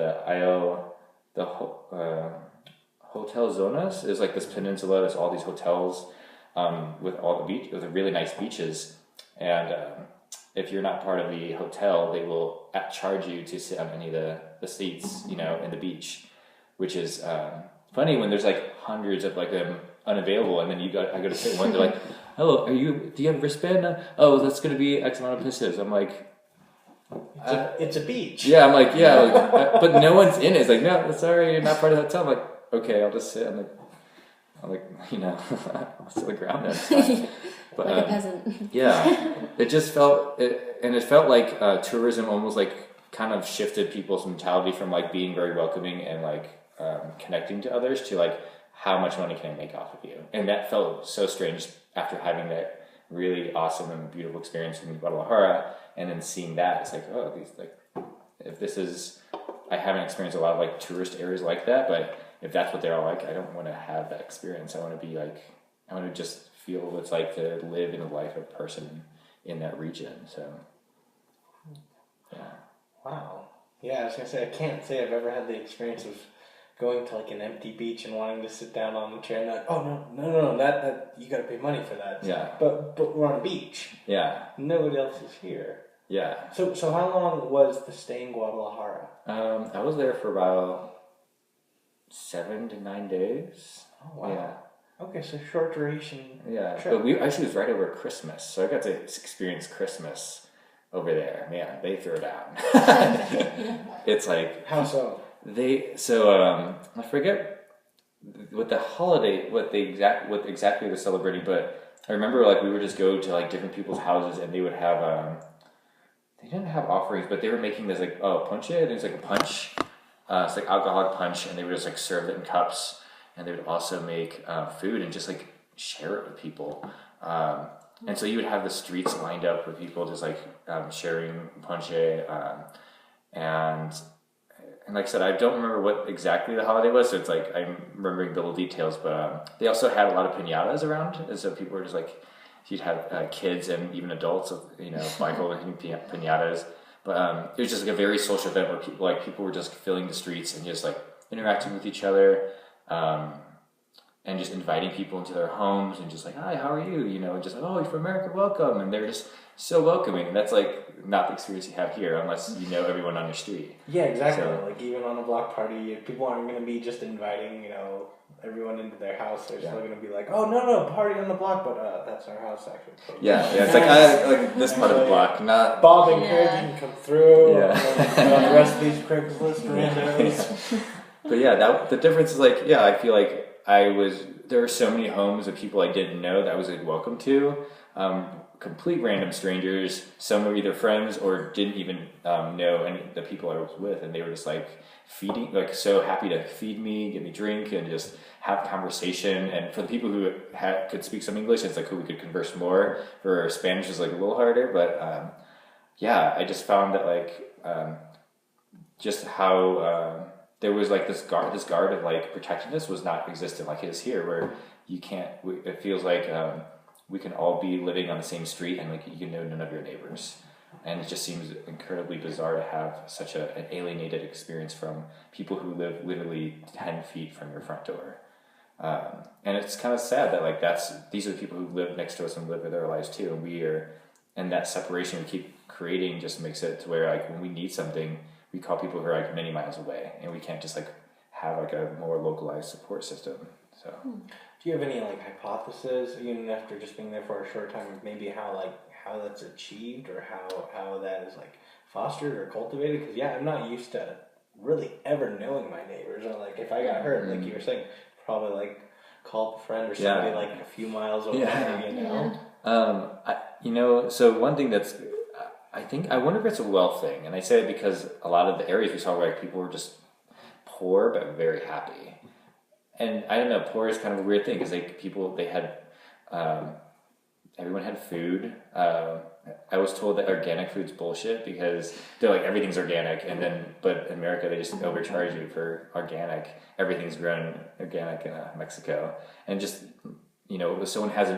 Hotel Zonas. There's like this peninsula. There's all these hotels with with really nice beaches, and if you're not part of the hotel, they will charge you to sit on any of the seats, in the beach, which is funny when there's like hundreds of like them unavailable, and then I go to sit in one. They're like, "Oh, do you have a wristband? Oh, that's going to be X amount of pesos." I'm like, it's a beach. Yeah, I'm like, yeah, like, but no one's in it. It's like, no, sorry, you're not part of the hotel. I'm like, okay, I'll just sit. I'm like, I'll sit on the ground then. But, like a peasant. Yeah, it just felt like tourism almost like kind of shifted people's mentality from like being very welcoming and like connecting to others to like, how much money can I make off of you? And that felt so strange after having that really awesome and beautiful experience in Guadalajara, and then seeing that, it's like, oh, I haven't experienced a lot of like tourist areas like that, but if that's what they're all like, I don't want to have that experience. I want to just feel what it's like to live in the life of a person in that region. So, yeah. Wow. Yeah, I was gonna say, I can't say I've ever had the experience of going to like an empty beach and wanting to sit down on the chair and like, oh no, that you gotta pay money for that. Yeah. But we're on a beach. Yeah. Nobody else is here. Yeah. So how long was the stay in Guadalajara? I was there for about 7 to 9 days. Oh wow. Yeah. Okay, so short duration. Yeah. trip. But we actually was right over Christmas, so I got to experience Christmas over there. Man, they throw down. It's like, how so? I forget what exactly they're celebrating, but I remember like we would just go to like different people's houses, and they would have they didn't have offerings, but they were making this like ponche. There's like a punch, it's like alcoholic punch, and they would just like serve it in cups, and they would also make food and just like share it with people. And so you would have the streets lined up with people just like sharing ponche, and like I said, I don't remember what exactly the holiday was, so it's like I'm remembering the little details, but they also had a lot of piñatas around, and so people were just like, you'd have kids and even adults, Michael and piñatas, but it was just like a very social event where people were just filling the streets and just like interacting with each other, and just inviting people into their homes and just like, hi, how are you? You know, and just like, oh, you're from America, welcome. And they're just so welcoming. And that's like not the experience you have here unless you know everyone on your street. Yeah, exactly. So, like even on a block party, people aren't going to be just inviting, you know, everyone into their house. They're still going to be like, oh, no, party on the block, but that's our house actually. yeah, it's like I like this part of the block, not Bob and Craig, you can come through. Yeah. The rest of these Craigslist randos. But yeah, the difference is like, yeah, I feel like there were so many homes of people I didn't know that I was like welcome to, complete random strangers. Some were either friends or didn't even know any of the people I was with, and they were just like feeding, like so happy to feed me, give me drink, and just have conversation. And for the people who could speak some English, it's like who we could converse more. For Spanish is like a little harder, but yeah, I just found that like just how there was like this guard of like protecting us was not existent like it is here, where you can't. It feels like we can all be living on the same street and like you can know none of your neighbors, and it just seems incredibly bizarre to have such an alienated experience from people who live literally 10 feet from your front door. And it's kind of sad that like these are the people who live next to us and live their lives too, and that separation we keep creating just makes it to where like when we need something, we call people who are like many miles away, and we can't just like have like a more localized support system. So, do you have any like hypothesis, even after just being there for a short time, maybe how that's achieved or how that is like fostered or cultivated? Because yeah, I'm not used to really ever knowing my neighbors, or like if I got hurt, like you were saying, probably like call up a friend or somebody like a few miles away. You know. So one thing that's I wonder if it's a wealth thing, and I say it because a lot of the areas we saw where like, people were just poor but very happy, and I don't know, poor is kind of a weird thing because they had everyone had food. I was told that organic food's bullshit because they're like everything's organic, but in America they just overcharge you for organic. Everything's grown organic in Mexico, and just. You know, if someone has an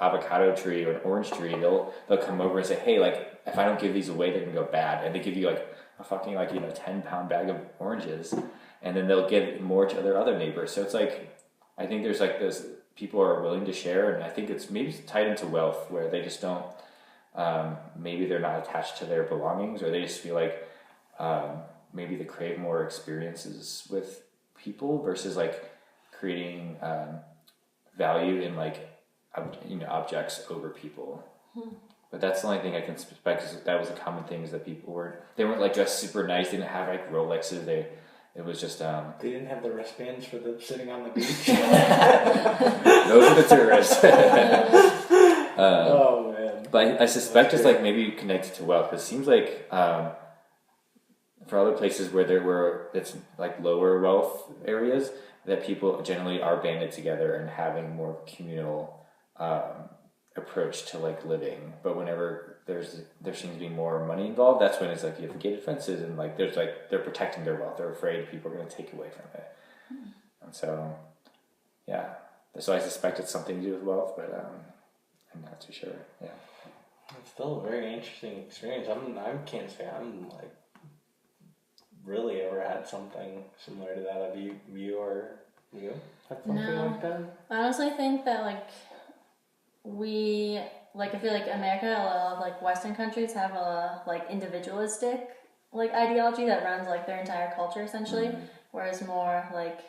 avocado tree or an orange tree, they'll come over and say, hey, like, if I don't give these away, they're going to go bad. And they give you, like, a fucking, like, 10-pound bag of oranges. And then they'll give more to their other neighbors. So it's like, I think there's, like, this, people are willing to share. And I think it's maybe tied into wealth where they just don't, maybe they're not attached to their belongings, or they just feel like maybe they crave more experiences with people versus, like, creating... value in like objects over people, but that's the only thing I can suspect because that was a common thing is that people they weren't like dressed super nice. They didn't have like Rolexes. It was just they didn't have the wristbands for the sitting on the beach. Those are the tourists. Oh man! But I suspect it's like maybe connected to wealth. It seems like for other places where it's like lower wealth areas, that people generally are banded together and having more communal approach to like living. But whenever there seems to be more money involved, that's when it's like you have gated fences and like there's like they're protecting their wealth. They're afraid people are going to take away from it. And so, yeah. So I suspect it's something to do with wealth, but I'm not too sure. Yeah. It's still a very interesting experience. I can't say I'm like really ever had something similar to that. Have you or you had something like that? I honestly think that like I feel like America, a lot of like Western countries have a like individualistic like ideology that runs like their entire culture essentially, whereas more like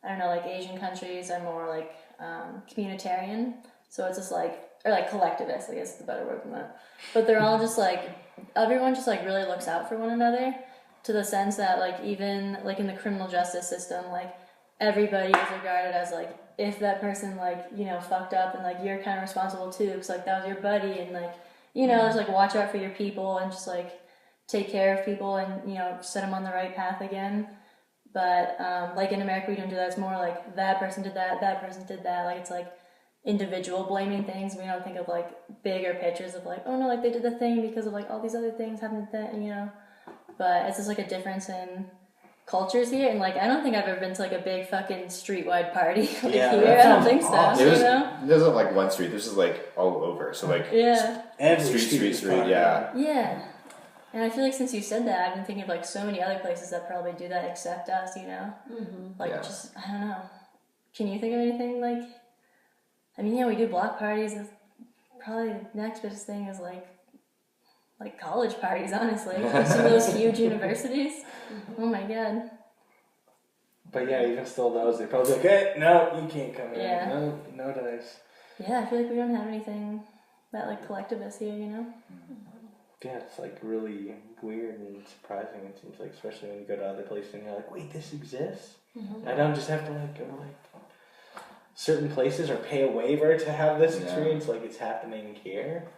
I don't know, like Asian countries are more like communitarian. So it's just like or like collectivist, I guess is the better word than that. But they're all just like everyone just like really looks out for one another. To the sense that, like, even, like, in the criminal justice system, like, everybody is regarded as, like, if that person, like, fucked up and, like, you're kind of responsible, too, because, like, that was your buddy, and, like, just, like, watch out for your people and just, like, take care of people and, set them on the right path again. But, like, in America, we don't do that. It's more, like, that person did that did that. Like, it's, like, individual blaming things. We don't think of, like, bigger pictures of, like, oh, no, like, they did the thing because of, like, all these other things happened, But it's just like a difference in cultures here, and like I don't think I've ever been to like a big fucking street-wide party like here. I don't think so. There's not like one street. This is like all over. So like every street. Yeah. And I feel like since you said that, I've been thinking of like so many other places that probably do that except us. Like just I don't know, can you think of anything like? I mean, yeah, we do block parties. Probably the next biggest thing is like college parties, honestly. Some of those huge universities. Oh my god. But yeah, even still those, they probably like, hey, no, you can't come in. Yeah. No dice. Yeah, I feel like we don't have anything that like collectivist here, you know? Yeah, it's like really weird and surprising. It seems like, especially when you go to other places and you're like, wait, this exists? I don't just have to like go to like certain places or pay a waiver to have this experience. Like it's happening here.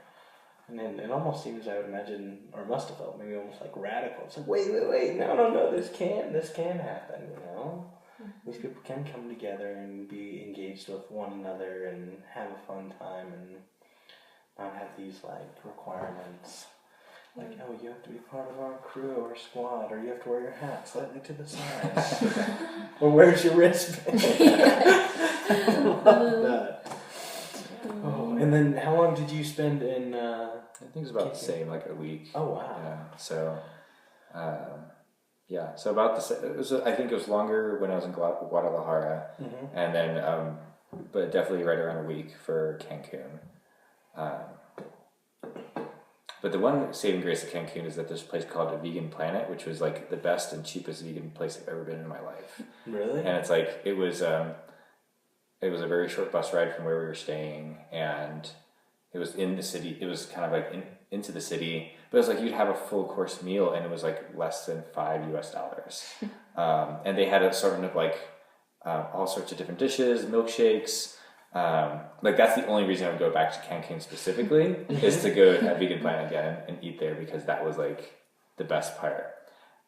And then it almost seems, I would imagine, or must have felt maybe almost like radical. It's like, wait, no, this can happen, you know? These people can come together and be engaged with one another and have a fun time and not have these, like, requirements. Like, oh, you have to be part of our crew or squad, or you have to wear your hat slightly to the side. Or where's your wristband? I love that. Oh, and then how long did you spend in... I think it's about the same, like a week. Oh, wow. Yeah, so, so about the same. I think it was longer when I was in Guadalajara, and then, but definitely right around a week for Cancun. But the one saving grace of Cancun is that there's a place called A Vegan Planet, which was like the best and cheapest vegan place I've ever been in my life. Really? And it's like, it was a very short bus ride from where we were staying, and it was in the city. It was kind of like into the city, but it was like you'd have a full course meal, and it was like less than $5 US. And they had a sort of like all sorts of different dishes, milkshakes. Like that's the only reason I would go back to Cancun specifically is to go to Vegan Planet again and eat there, because that was like the best part.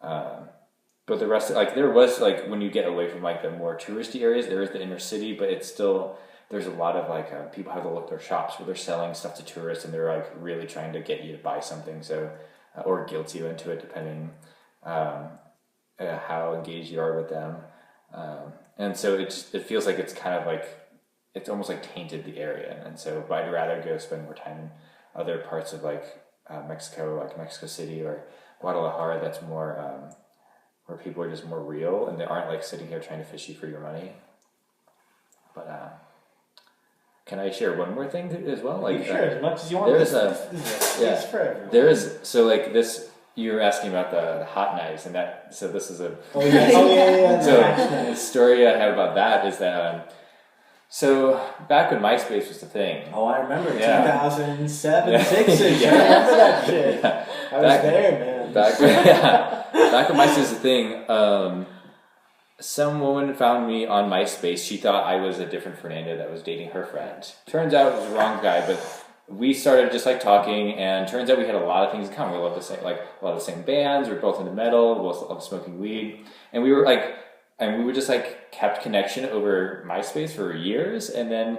But the rest, like there was like when you get away from like the more touristy areas, there is the inner city, but it's still, there's a lot of like people have their shops where they're selling stuff to tourists, and they're like really trying to get you to buy something, so or guilt you into it depending how engaged you are with them. And so it feels like it's kind of like, it's almost like tainted the area. And so I'd rather go spend more time in other parts of like Mexico, like Mexico City or Guadalajara, that's more where people are just more real and they aren't like sitting here trying to fish you for your money. But can I share one more thing as well? Like, sure, as much as you want. There's this for everyone. there is, so like this, you were asking about the hot knives, and that, so this is a So the story I have about that is that so back when MySpace was the thing. Oh, I remember 2007, 6 I remember that shit. Yeah. I was there, man. Back when MySpace was the thing, some woman found me on MySpace. She thought I was a different Fernando that was dating her friend. Turns out it was the wrong guy, but we started just like talking, and turns out we had a lot of things in common. We loved the same, like a lot of the same bands. We're both into metal. We both loved smoking weed, and we were just like kept connection over MySpace for years. And then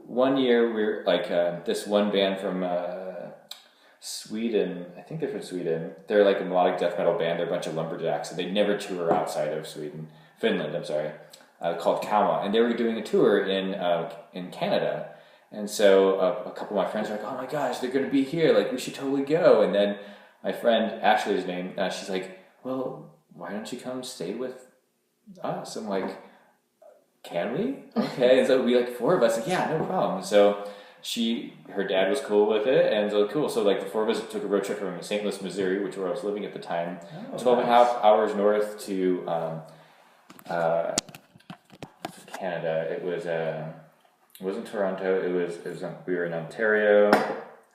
one year we're like this one band from Sweden. I think they're from Sweden. They're like a melodic death metal band. They're a bunch of lumberjacks, and they never tour outside of Finland. I'm sorry, called Kalma, and they were doing a tour in Canada. And so a couple of my friends were like, "Oh my gosh, they're going to be here! Like, we should totally go." And then my friend Ashley's name, she's like, "Well, why don't you come stay with us?" I'm like, "Can we?" Okay. And so we like four of us, like, yeah, no problem. So her dad was cool with it, and so cool. So like the four of us took a road trip from St. Louis, Missouri, which where I was living at the time, 12 and a half hours north to Canada. It wasn't Toronto. We were in Ontario,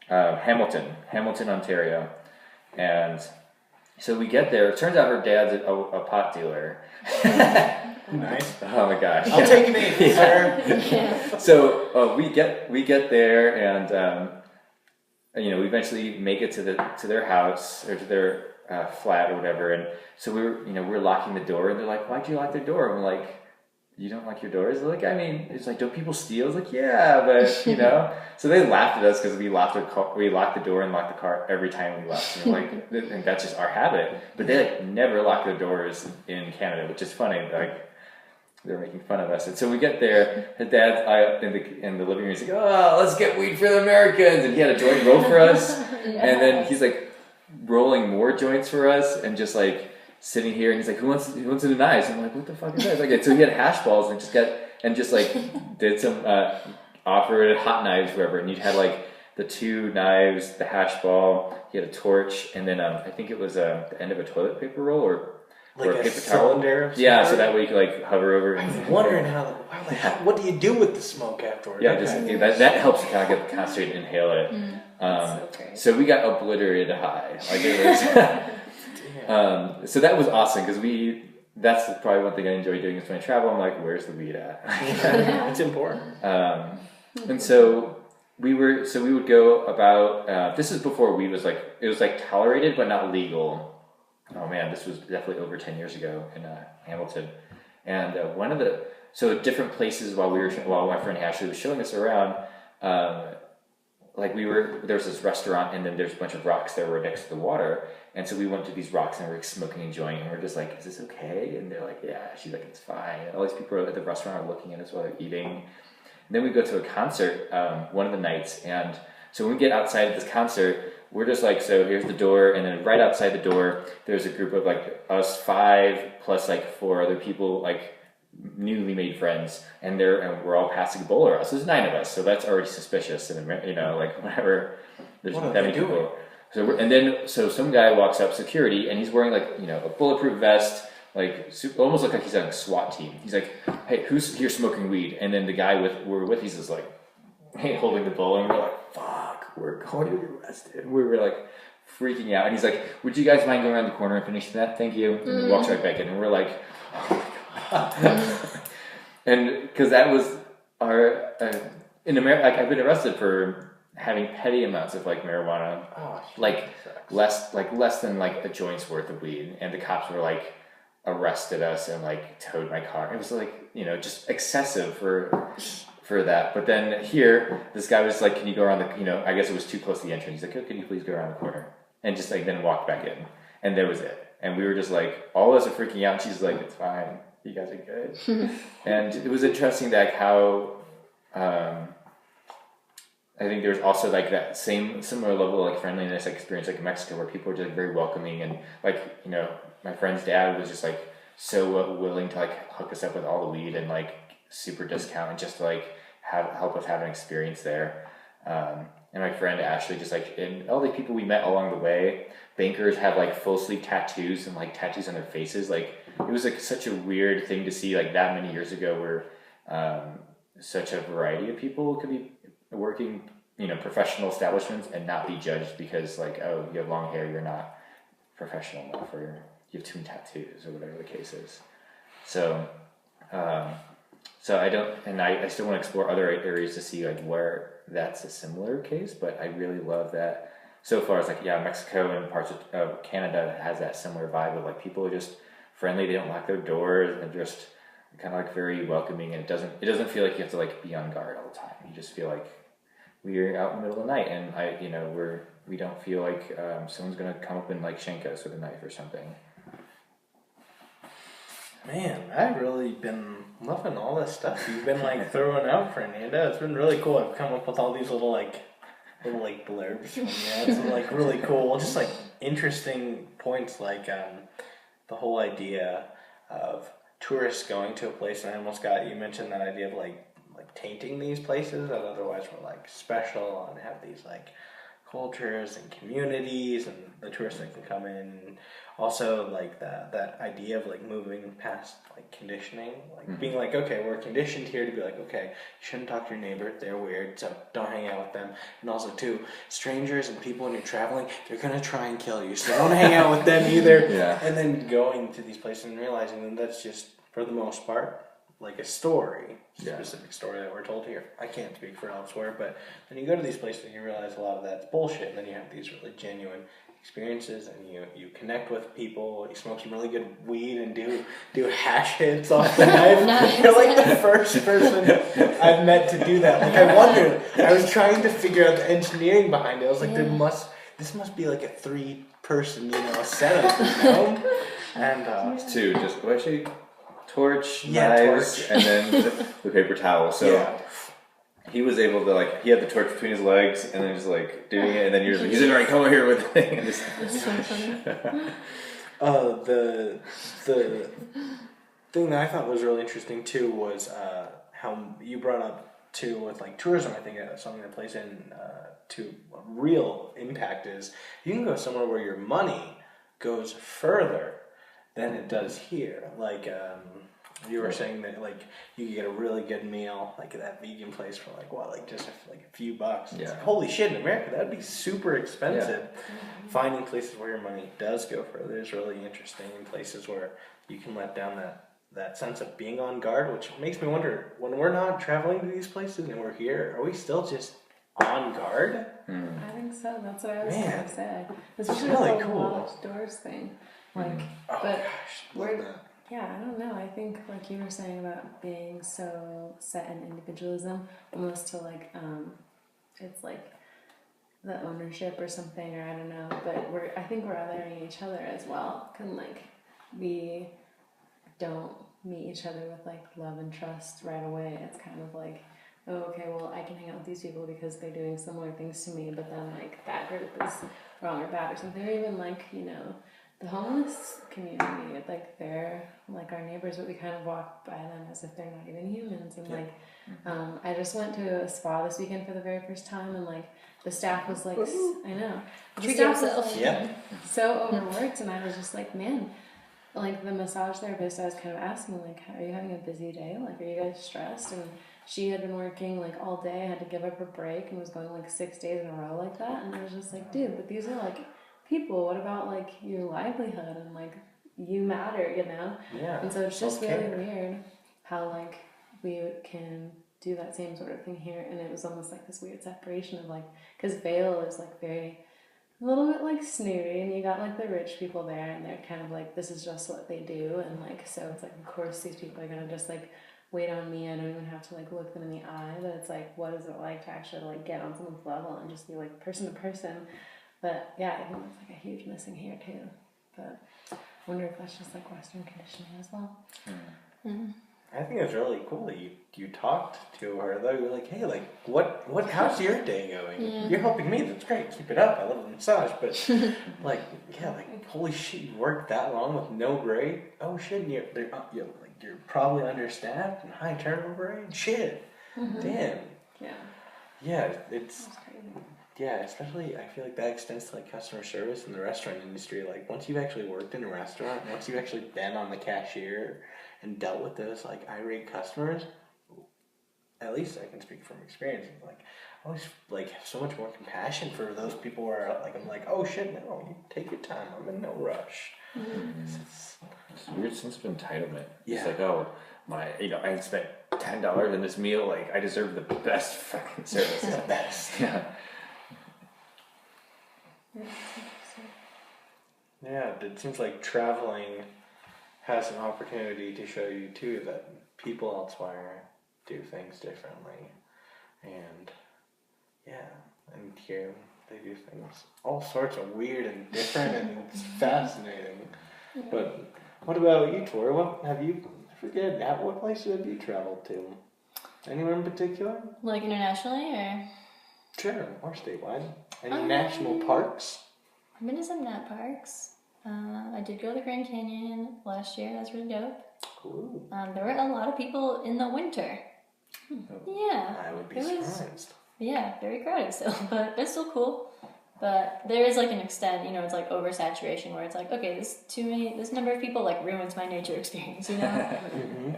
Hamilton, Ontario, and so we get there. It turns out her dad's a pot dealer. Nice. Oh my gosh! I'll take an 8, sir. So we get there, and we eventually make it to their house or to their flat or whatever. And so we're locking the door, and they're like, "Why'd you lock the door?" And we're like, "You don't lock your doors?" They're like, "I mean, it's like, don't people steal?" I was like, "Yeah, but So they laughed at us because we locked the door and locked the car every time we left. And that's just our habit. But they like never lock their doors in Canada, which is funny. Like they're making fun of us. And so we get there. His dad's in the living room. He's like, "Oh, let's get weed for the Americans," and he had a joint roll for us. And then he's like rolling more joints for us, and just like sitting here, and he's like, who wants to do knives? I'm like, what the fuck is that? Like, so he had hash balls and just like did some offered hot knives, whatever, and you had like the 2 knives, the hash ball, he had a torch, and then I think it was the end of a toilet paper roll or Like a a paper towel. cylinder. Yeah, so that way you could like hover over. I'm wondering what do you do with the smoke afterwards? Yeah, just that helps you kind of get concentrated and inhale it. So great. So we got obliterated high. Like it was. So that was awesome because that's probably one thing I enjoy doing is when I travel. I'm like, where's the weed at? It's important. And so we would go about. This is before weed was like it was like tolerated but not legal. Oh man, this was definitely over 10 years ago in Hamilton, and one of the different places while my friend Ashley was showing us around, there was this restaurant and then there's a bunch of rocks that were next to the water, and so we went to these rocks and we were smoking and enjoying, and we're just like, is this okay? And they're like, yeah. She's like, it's fine. And all these people at the restaurant are looking at us while they're eating, and then we go to a concert one of the nights, and so when we get outside of this concert. We're just like, so here's the door, and then right outside the door, there's a group of like us 5 plus like 4 other people, like newly made friends, and we're all passing a bowl around. So there's 9 of us, so that's already suspicious, and like whenever there's that many people. So some guy walks up, security, and he's wearing like a bulletproof vest, like almost like he's on a SWAT team. He's like, hey, who's here smoking weed? And then the guy we're with, he's just like, hey, holding the bowl, and we're like, fuck. We're going to be arrested. We were like freaking out, and he's like, "Would you guys mind going around the corner and finishing that? Thank you." And he walks right back in, and we're like, "Oh my god!" And because that was our in America, like I've been arrested for having petty amounts of like marijuana, like less than like a joint's worth of weed, and the cops were like arrested us and like towed my car. It was like just excessive for that. But then here, this guy was like, can you go around the, I guess it was too close to the entrance. He's like, oh, can you please go around the corner? And just like, then walk back in. And there was it. And we were just like, all of us are freaking out. And she's like, it's fine. You guys are good. And it was interesting that how, I think there's also like that similar level of like friendliness experience like in Mexico where people are just like, very welcoming. And like, my friend's dad was just like so willing to like hook us up with all the weed and like, super discount and just to like help us have an experience there, and my friend Ashley just like, and all the people we met along the way, bankers have like full sleeve tattoos and like tattoos on their faces. Like it was like such a weird thing to see like that many years ago where such a variety of people could be working professional establishments and not be judged because like, oh, you have long hair, you're not professional enough, or you have too many tattoos or whatever the case is. So I still want to explore other areas to see like where that's a similar case, but I really love that so far it's like, Mexico and parts of Canada has that similar vibe of like people are just friendly, they don't lock their doors, and just kind of like very welcoming, and it doesn't feel like you have to like be on guard all the time. You just feel like we're out in the middle of the night, and we don't feel like someone's gonna come up and like shank us with a knife or something. Man, I've really been loving all this stuff you've been like throwing out, Fernando. It's been really cool. I've come up with all these little blurbs from you. It's like really cool, just like interesting points, like the whole idea of tourists going to a place, and you mentioned that idea of like tainting these places that otherwise were like special and have these like cultures and communities, and the tourists that can come in, and also like that idea of like moving past like conditioning, like being like, okay, we're conditioned here to be like, okay, you shouldn't talk to your neighbor, they're weird, so don't hang out with them. And also too, strangers and people when you're traveling, they're gonna try and kill you, so don't hang out with them either. And then going to these places and realizing that that's just for the most part like a story, specific story that we're told here. I can't speak for elsewhere, but then you go to these places and you realize a lot of that's bullshit, and then you have these really genuine experiences, and you connect with people, you smoke some really good weed and do hash hits off the knife. Nice. You're like the first person I've met to do that. Like I wondered, I was trying to figure out the engineering behind it. I was like, this must be like a 3-person, setup, And it's 2, just actually torch, knives, and then the paper towel. So he was able to he had the torch between his legs, and then just like doing it, and then he's like, he's in right, come over here with me. And just, The thing that I thought was really interesting too was how you brought up too with like tourism. I think something that plays in to a real impact is you can go somewhere where your money goes further than it does here. Like you were saying that like you could get a really good meal like at that vegan place for like what, like just like a few bucks. It's like, holy shit, in America that'd be super expensive. Finding places where your money does go further is really interesting, and places where you can let down that sense of being on guard, which makes me wonder, when we're not traveling to these places and we're here, are we still just on guard? I think so. That's what I was Man, going to say. Especially really with the cool. locked doors thing. Like, Oh but gosh, love we're, that. yeah, I don't know. I think like you were saying about being so set in individualism, almost to like, it's like the ownership or something, or I don't know. But I think we're othering each other as well. Can like we don't meet each other with like love and trust right away. It's kind of like, oh, okay, well, I can hang out with these people because they're doing similar things to me, but then like that group is wrong or bad or something. Or even like, you know, the homeless community, like they're like our neighbors, but we kind of walk by them as if they're not even humans. And like, I just went to a spa this weekend for the very first time, and like the staff was like, I know, the Treat staff yourself. was like, so overworked, and I was just like, man. Like the massage therapist, I was kind of asking, like, are you having a busy day? Like, are you guys stressed? And she had been working like all day, had to give up her break, and was going like 6 days in a row like that. And I was just like, dude, but these are like people. What about like your livelihood and like you matter, you know? Yeah. And so it's just self-care. really weird how like we can do that same sort of thing here. And it was almost like this weird separation of like, because Vale is like very a little bit like snooty, and you got like the rich people there, and they're kind of like, this is just what they do, and like, so it's like, of course these people are gonna just like wait on me. I don't even have to like look them in the eye, but it's like, what is it like to actually like get on someone's level and just be like person to person? But yeah, I think that's like a huge missing here too. But I wonder if that's just like Western conditioning as well. I think it's really cool that you talked to her though. You're like, hey, like what how's your day going? You're helping me, that's great, keep it up. I love the massage, but like holy shit, you worked that long with no break. Oh shit, and you're probably understaffed and high turnover rate. Shit. Damn. Yeah, it's That's crazy. yeah, especially I feel like that extends to like customer service in the restaurant industry. Like once you've actually worked in a restaurant, once you've actually been on the cashier and dealt with those like irate customers, at least I can speak from experience. Like I always like have so much more compassion for those people where like I'm like, oh shit, no, you take your time. I'm in no rush. It's a weird sense of entitlement. Yeah. It's like, oh, I spent $10 in this meal. Like I deserve the best fucking service. The best. Yeah. Yeah, it seems like traveling has an opportunity to show you too that people elsewhere do things differently, and and here they do things all sorts of weird and different, and it's fascinating. But what about you, Tori? What have you? I forget. What places have you traveled to? Anywhere in particular? Like internationally, or Sure, or statewide. Any national parks? I've been to some nat parks. I did go to the Grand Canyon last year. That's really dope. Cool. There were a lot of people in the winter. Yeah, I would be it was- surprised. yeah, very crowded still, but it's still cool. But there is like an extent, it's like oversaturation where it's like, okay, this number of people like ruins my nature experience,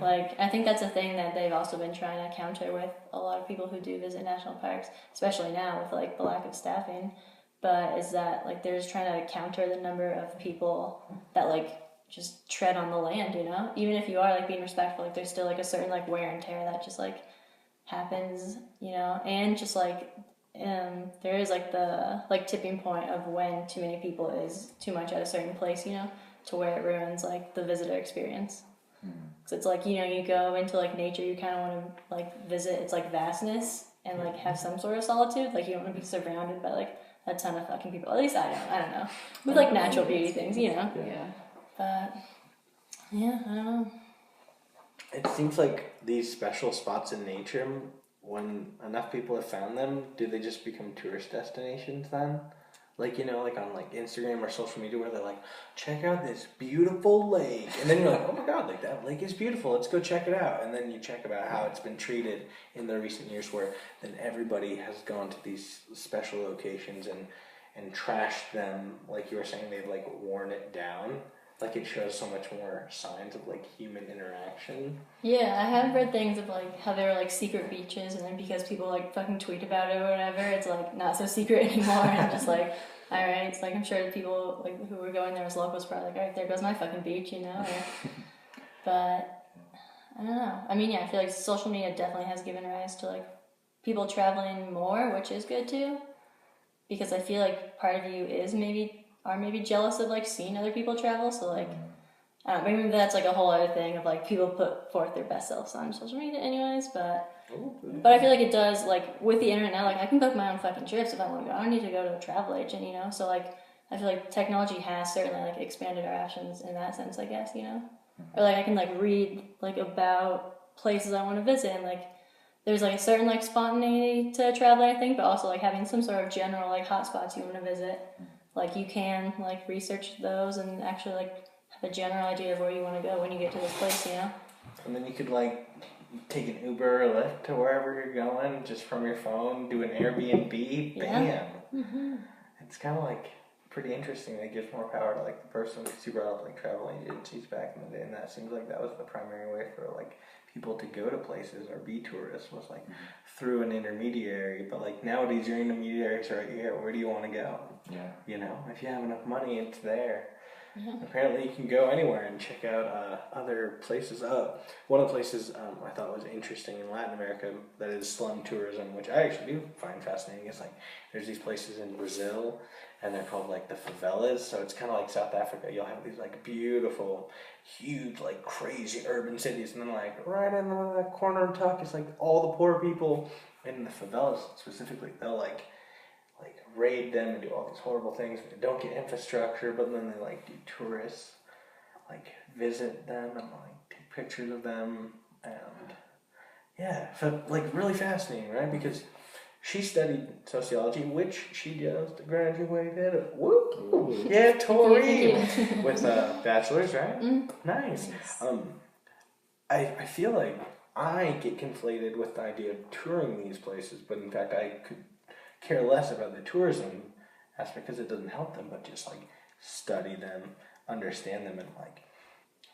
Like, I think that's a thing that they've also been trying to counter with a lot of people who do visit national parks, especially now with like the lack of staffing. But is that like they're just trying to counter the number of people that like just tread on the land, Even if you are like being respectful, like there's still like a certain like wear and tear that just like happens, and just like there is like the like tipping point of when too many people is too much at a certain place, to where it ruins like the visitor experience. So it's like, you go into like nature, you kind of want to like visit its like vastness and like have some sort of solitude. Like you don't want to be surrounded by like a ton of fucking people. At least I don't know. With like natural beauty things, Yeah. But yeah, I don't know. It seems like these special spots in nature, when enough people have found them, do they just become tourist destinations then? Like, like on like Instagram or social media where they're like, check out this beautiful lake. And then you're like, oh my God, like that lake is beautiful. Let's go check it out. And then you check about how it's been treated in the recent years where then everybody has gone to these special locations and trashed them. Like you were saying, they've like worn it down. Like it shows so much more signs of like human interaction. Yeah, I have read things of like how there were like secret beaches, and then because people like fucking tweet about it or whatever, it's like not so secret anymore. And just like, all right, it's like I'm sure the people like who were going there as locals probably like, all right, there goes my fucking beach, But I don't know. I mean, yeah, I feel like social media definitely has given rise to like people traveling more, which is good too, because I feel like part of you is maybe jealous of like seeing other people travel. So like, I don't know, maybe that's like a whole other thing of like people put forth their best selves on social media, anyways. But I feel like it does like with the internet now. Like I can book my own fucking trips if I want to go. I don't need to go to a travel agent, So like I feel like technology has certainly like expanded our options in that sense, I guess, Or like I can like read like about places I want to visit, and like there's like a certain like spontaneity to traveling, I think, but also like having some sort of general like hotspots you want to visit. Like you can like research those and actually like have a general idea of where you want to go when you get to this place, And then you could like take an Uber or Lyft to wherever you're going just from your phone, do an Airbnb, bam. Yeah. Mm-hmm. It's kind of like pretty interesting. It gives more power to like the person who brought up like travel agencies back in the day, and that seems like that was the primary way for like people to go to places or be tourists was like through an intermediary. But like nowadays your intermediaries are right here. Where do you want to go? Yeah. If you have enough money, it's there. Yeah. Apparently you can go anywhere and check out other places. One of the places I thought was interesting in Latin America that is slum tourism, which I actually do find fascinating, is like there's these places in Brazil and they're called like the favelas. So it's kind of like South Africa. You'll have these like beautiful, huge, like crazy urban cities, and then like right in the corner tuck is like all the poor people. In the favelas specifically, they'll like raid them and do all these horrible things. They don't get infrastructure, but then they like do tourists like visit them and like take pictures of them, and yeah, so like really fascinating, right? Because she studied sociology, which she just graduated. Woo! Yeah, Tori with a bachelor's, right? Nice. I feel like I get conflated with the idea of touring these places, but in fact I could care less about the tourism aspect because it doesn't help them, but just like study them, understand them, and like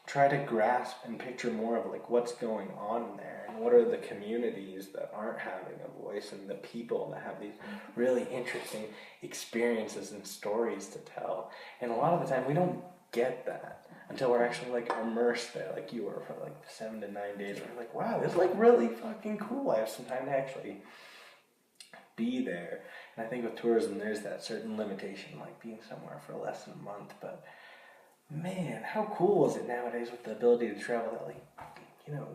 try to grasp and picture more of like what's going on there and what are the communities that aren't having a voice and the people that have these really interesting experiences and stories to tell. And a lot of the time we don't get that until we're actually like immersed there, like you were for like 7 to 9 days. We're like, wow, this is like really fucking cool. I have some time to actually be there. And I think with tourism there's that certain limitation, like being somewhere for less than a month. But man, how cool is it nowadays with the ability to travel that like,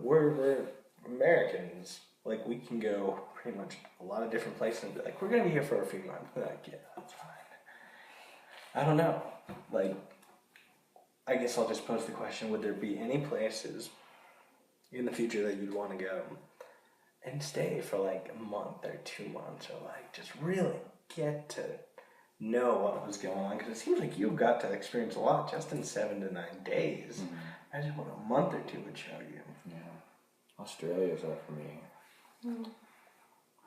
we're Americans, like we can go pretty much a lot of different places and be like, we're gonna be here for a few months. We're like, yeah, that's fine. I don't know, like I guess I'll just pose the question, would there be any places in the future that you'd want to go and stay for like a month or 2 months, or like just really get to know what was going on? Because it seems like you got to experience a lot just in 7 to 9 days. Imagine what a month or two would show you. Yeah, Australia's up for me.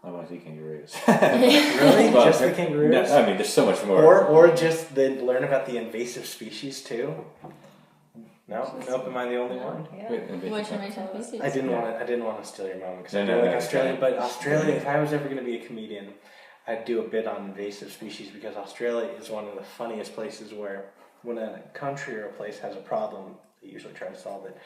I want to see kangaroos. Really? Well, just the kangaroos? No, I mean, there's so much more. Or just learn about the invasive species too. No, nope. Am I the only one? Yeah. Which invasive species? I didn't want to steal your moment because I No, like no, Australia. no. But Australia, if I was ever going to be a comedian, I'd do a bit on invasive species, because Australia is one of the funniest places where when a country or a place has a problem, they usually try to solve it.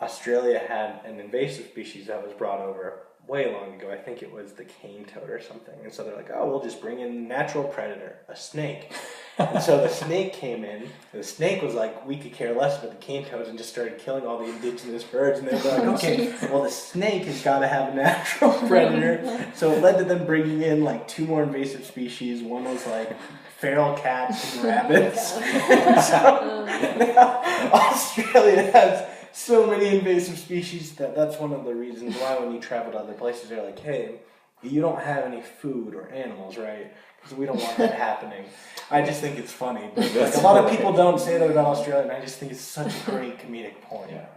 Australia had an invasive species that was brought over way long ago. I think it was the cane toad or something. And so they're like, oh, we'll just bring in a natural predator, a snake. And so the snake came in, and the snake was like, we could care less about the cane toads, and just started killing all the indigenous birds. And they were like, okay, well, the snake has got to have a natural predator. So it led to them bringing in like 2 more invasive species. One was like feral cats and rabbits. So now Australia has so many invasive species that's one of the reasons why when you travel to other places, they're like, hey, you don't have any food or animals, right? Because we don't want that happening. I just think it's funny. But like, a lot of people don't say that about Australia, and I just think it's such a great comedic point. Yeah,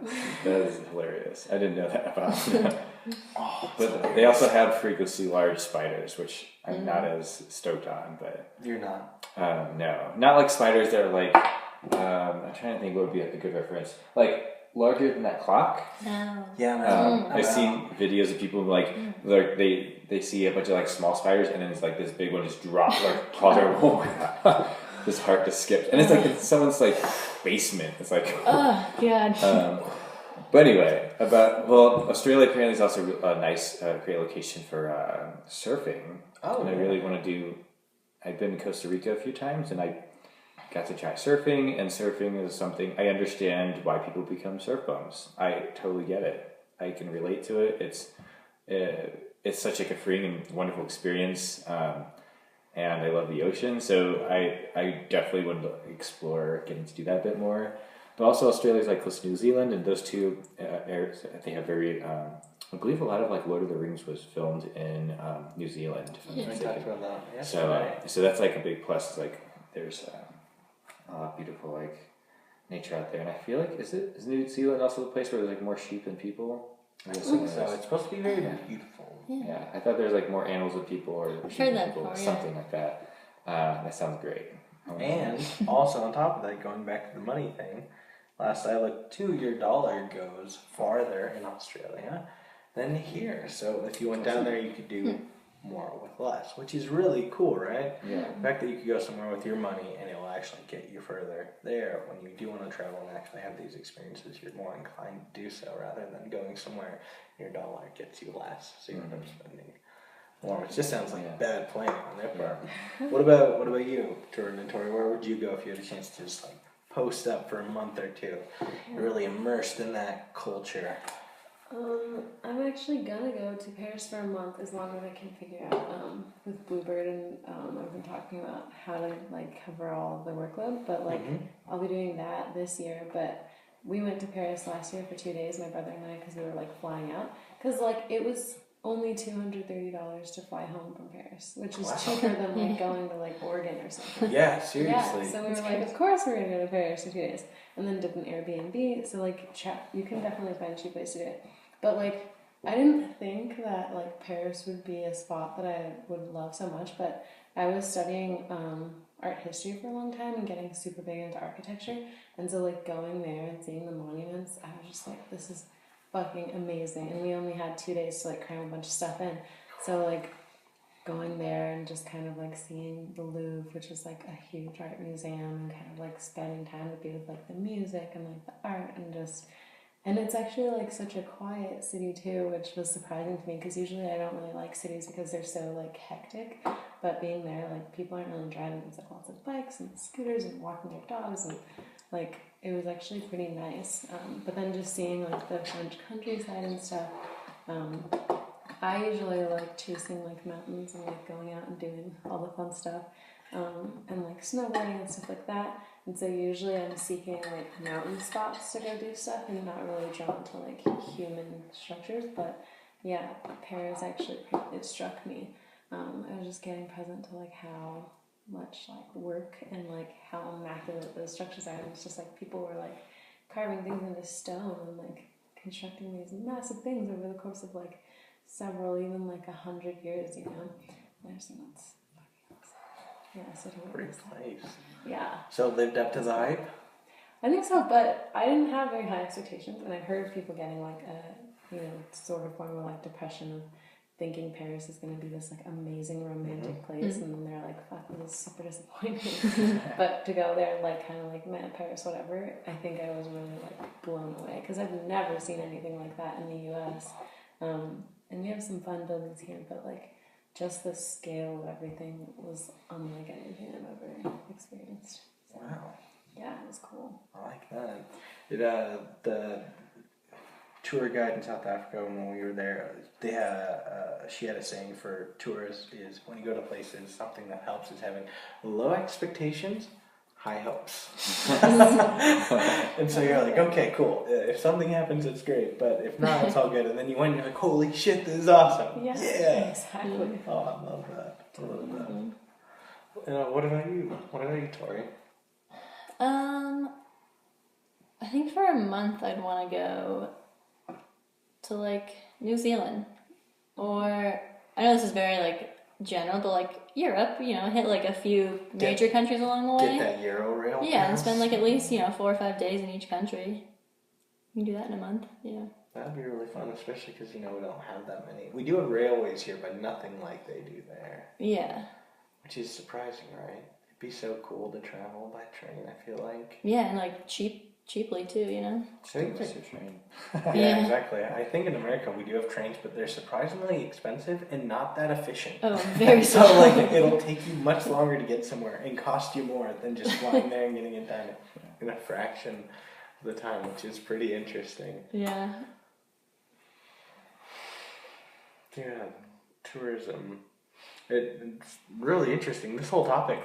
that is hilarious. I didn't know that about them. Oh, But they also have frequently large spiders, which I'm not as stoked on. But you're not. no, not like spiders that are like. I'm trying to think what would be a good reference. Like larger than that clock. No. Yeah, man. I've seen videos of people like they see a bunch of like small spiders and then it's like this big one just drops like paws over. Oh my god, his heart just skipped, and it's like in someone's like basement. It's like Oh god. But anyway, Australia apparently is also a nice, great location for surfing. Oh, and I really want to do. I've been to Costa Rica a few times, and I got to try surfing. And surfing is something I understand why people become surf bums. I totally get it. I can relate to it. It's such like a freeing and wonderful experience, and I love the ocean. So I definitely would explore getting to do that a bit more. But also Australia is like close to New Zealand, and those two areas, they have very. I believe a lot of like Lord of the Rings was filmed in New Zealand. If I'm not We mistaken. talked about that yesterday. So that's like a big plus. It's like there's a lot of beautiful like nature out there, and I feel like is New Zealand also the place where there's like more sheep than people? I think so. It's supposed to be very beautiful. Yeah, I thought there's like more animals than people, or sheep heard than that people, before, yeah. something like that. That sounds great. And also on top of that, going back to the money thing, last I looked too, your dollar goes farther in Australia than here. So if you went down there, you could do more with less, which is really cool, right? Yeah. The fact that you could go somewhere with your money and it will actually get you further there when you do want to travel and actually have these experiences, you're more inclined to do so rather than going somewhere your dollar gets you less, so you end up spending more, which just sounds like bad planning on their part. What about you, Jordan and Tori? Where would you go if you had a chance to just like post up for a month or two? You're really immersed in that culture. I'm actually gonna go to Paris for a month as long as I can figure out with Bluebird, and I've been talking about how to like cover all of the workload, but like I'll be doing that this year. But we went to Paris last year for 2 days, my brother and I, because we were like flying out, because like it was only $230 to fly home from Paris, which is cheaper than like going to like Oregon or something. Yeah, seriously. Yeah, so we were like, of course we're gonna go to Paris for 2 days, and then did an Airbnb. So like, you can definitely find a cheap place to do it. But like, I didn't think that like Paris would be a spot that I would love so much. But I was studying art history for a long time and getting super big into architecture, and so like going there and seeing the monuments, I was just like, this is fucking amazing. And we only had 2 days to like cram a bunch of stuff in, so like going there and just kind of like seeing the Louvre, which is like a huge art museum, and kind of like spending time to be with like the music and like the art, and it's actually like such a quiet city too, which was surprising to me, because usually I don't really like cities because they're so like hectic. But being there, like people aren't really driving, there's like lots of bikes and scooters and walking their dogs, and like it was actually pretty nice. But then just seeing like the French countryside and stuff, I usually like chasing like mountains and like going out and doing all the fun stuff, and like snowboarding and stuff like that. And so usually I'm seeking like mountain spots to go do stuff, and not really drawn to like human structures. But yeah, Paris actually, it struck me. I was just getting present to like how much like work and like how immaculate those structures are. And it's just like people were like carving things into stone and like constructing these massive things over the course of like several, even like 100 years, you know. And I just think that's fucking awesome. Yeah, so Great place. yeah. So it lived up to the hype? I think so, but I didn't have very high expectations, and I've heard people getting like a, you know, sort of form of like depression of thinking Paris is going to be this like amazing romantic place, and then they're like, fuck, this is super disappointing. But to go there and like kind of like, man, Paris, whatever, I think I was really like blown away, because I've never seen anything like that in the US. And we have some fun buildings here, but like just the scale of everything was unlike anything I've ever experienced. So, Wow. yeah, it was cool. I like that. Did the tour guide in South Africa, when we were there, they had she had a saying for tourists is when you go to places, something that helps is having low expectations, high hopes. And so you're like, okay, cool. If something happens, it's great. But if not, it's all good. And then you win, you're like, holy shit, this is awesome. Yeah. Yeah. Exactly. Oh, I love that. I love that. What about you? What about you, Tori? I think for a month I'd want to go to like New Zealand, or I know this is very like general, but like Europe, you know, hit like a few major countries along the way. Get that Euro rail. Yeah, and spend like at least 4 or 5 days in each country. You can do that in a month. Yeah. That'd be really fun, especially because we don't have that many. We do have railways here, but nothing like they do there. Yeah. Which is surprising, right? It'd be so cool to travel by train, I feel like. Yeah, and like cheaply too, you know? Train. Yeah, exactly. I think in America we do have trains, but they're surprisingly expensive and not that efficient. Oh, very So like it'll take you much longer to get somewhere and cost you more than just flying there and getting it done in a fraction of the time, which is pretty interesting. Yeah. Yeah, tourism. It's really interesting. This whole topic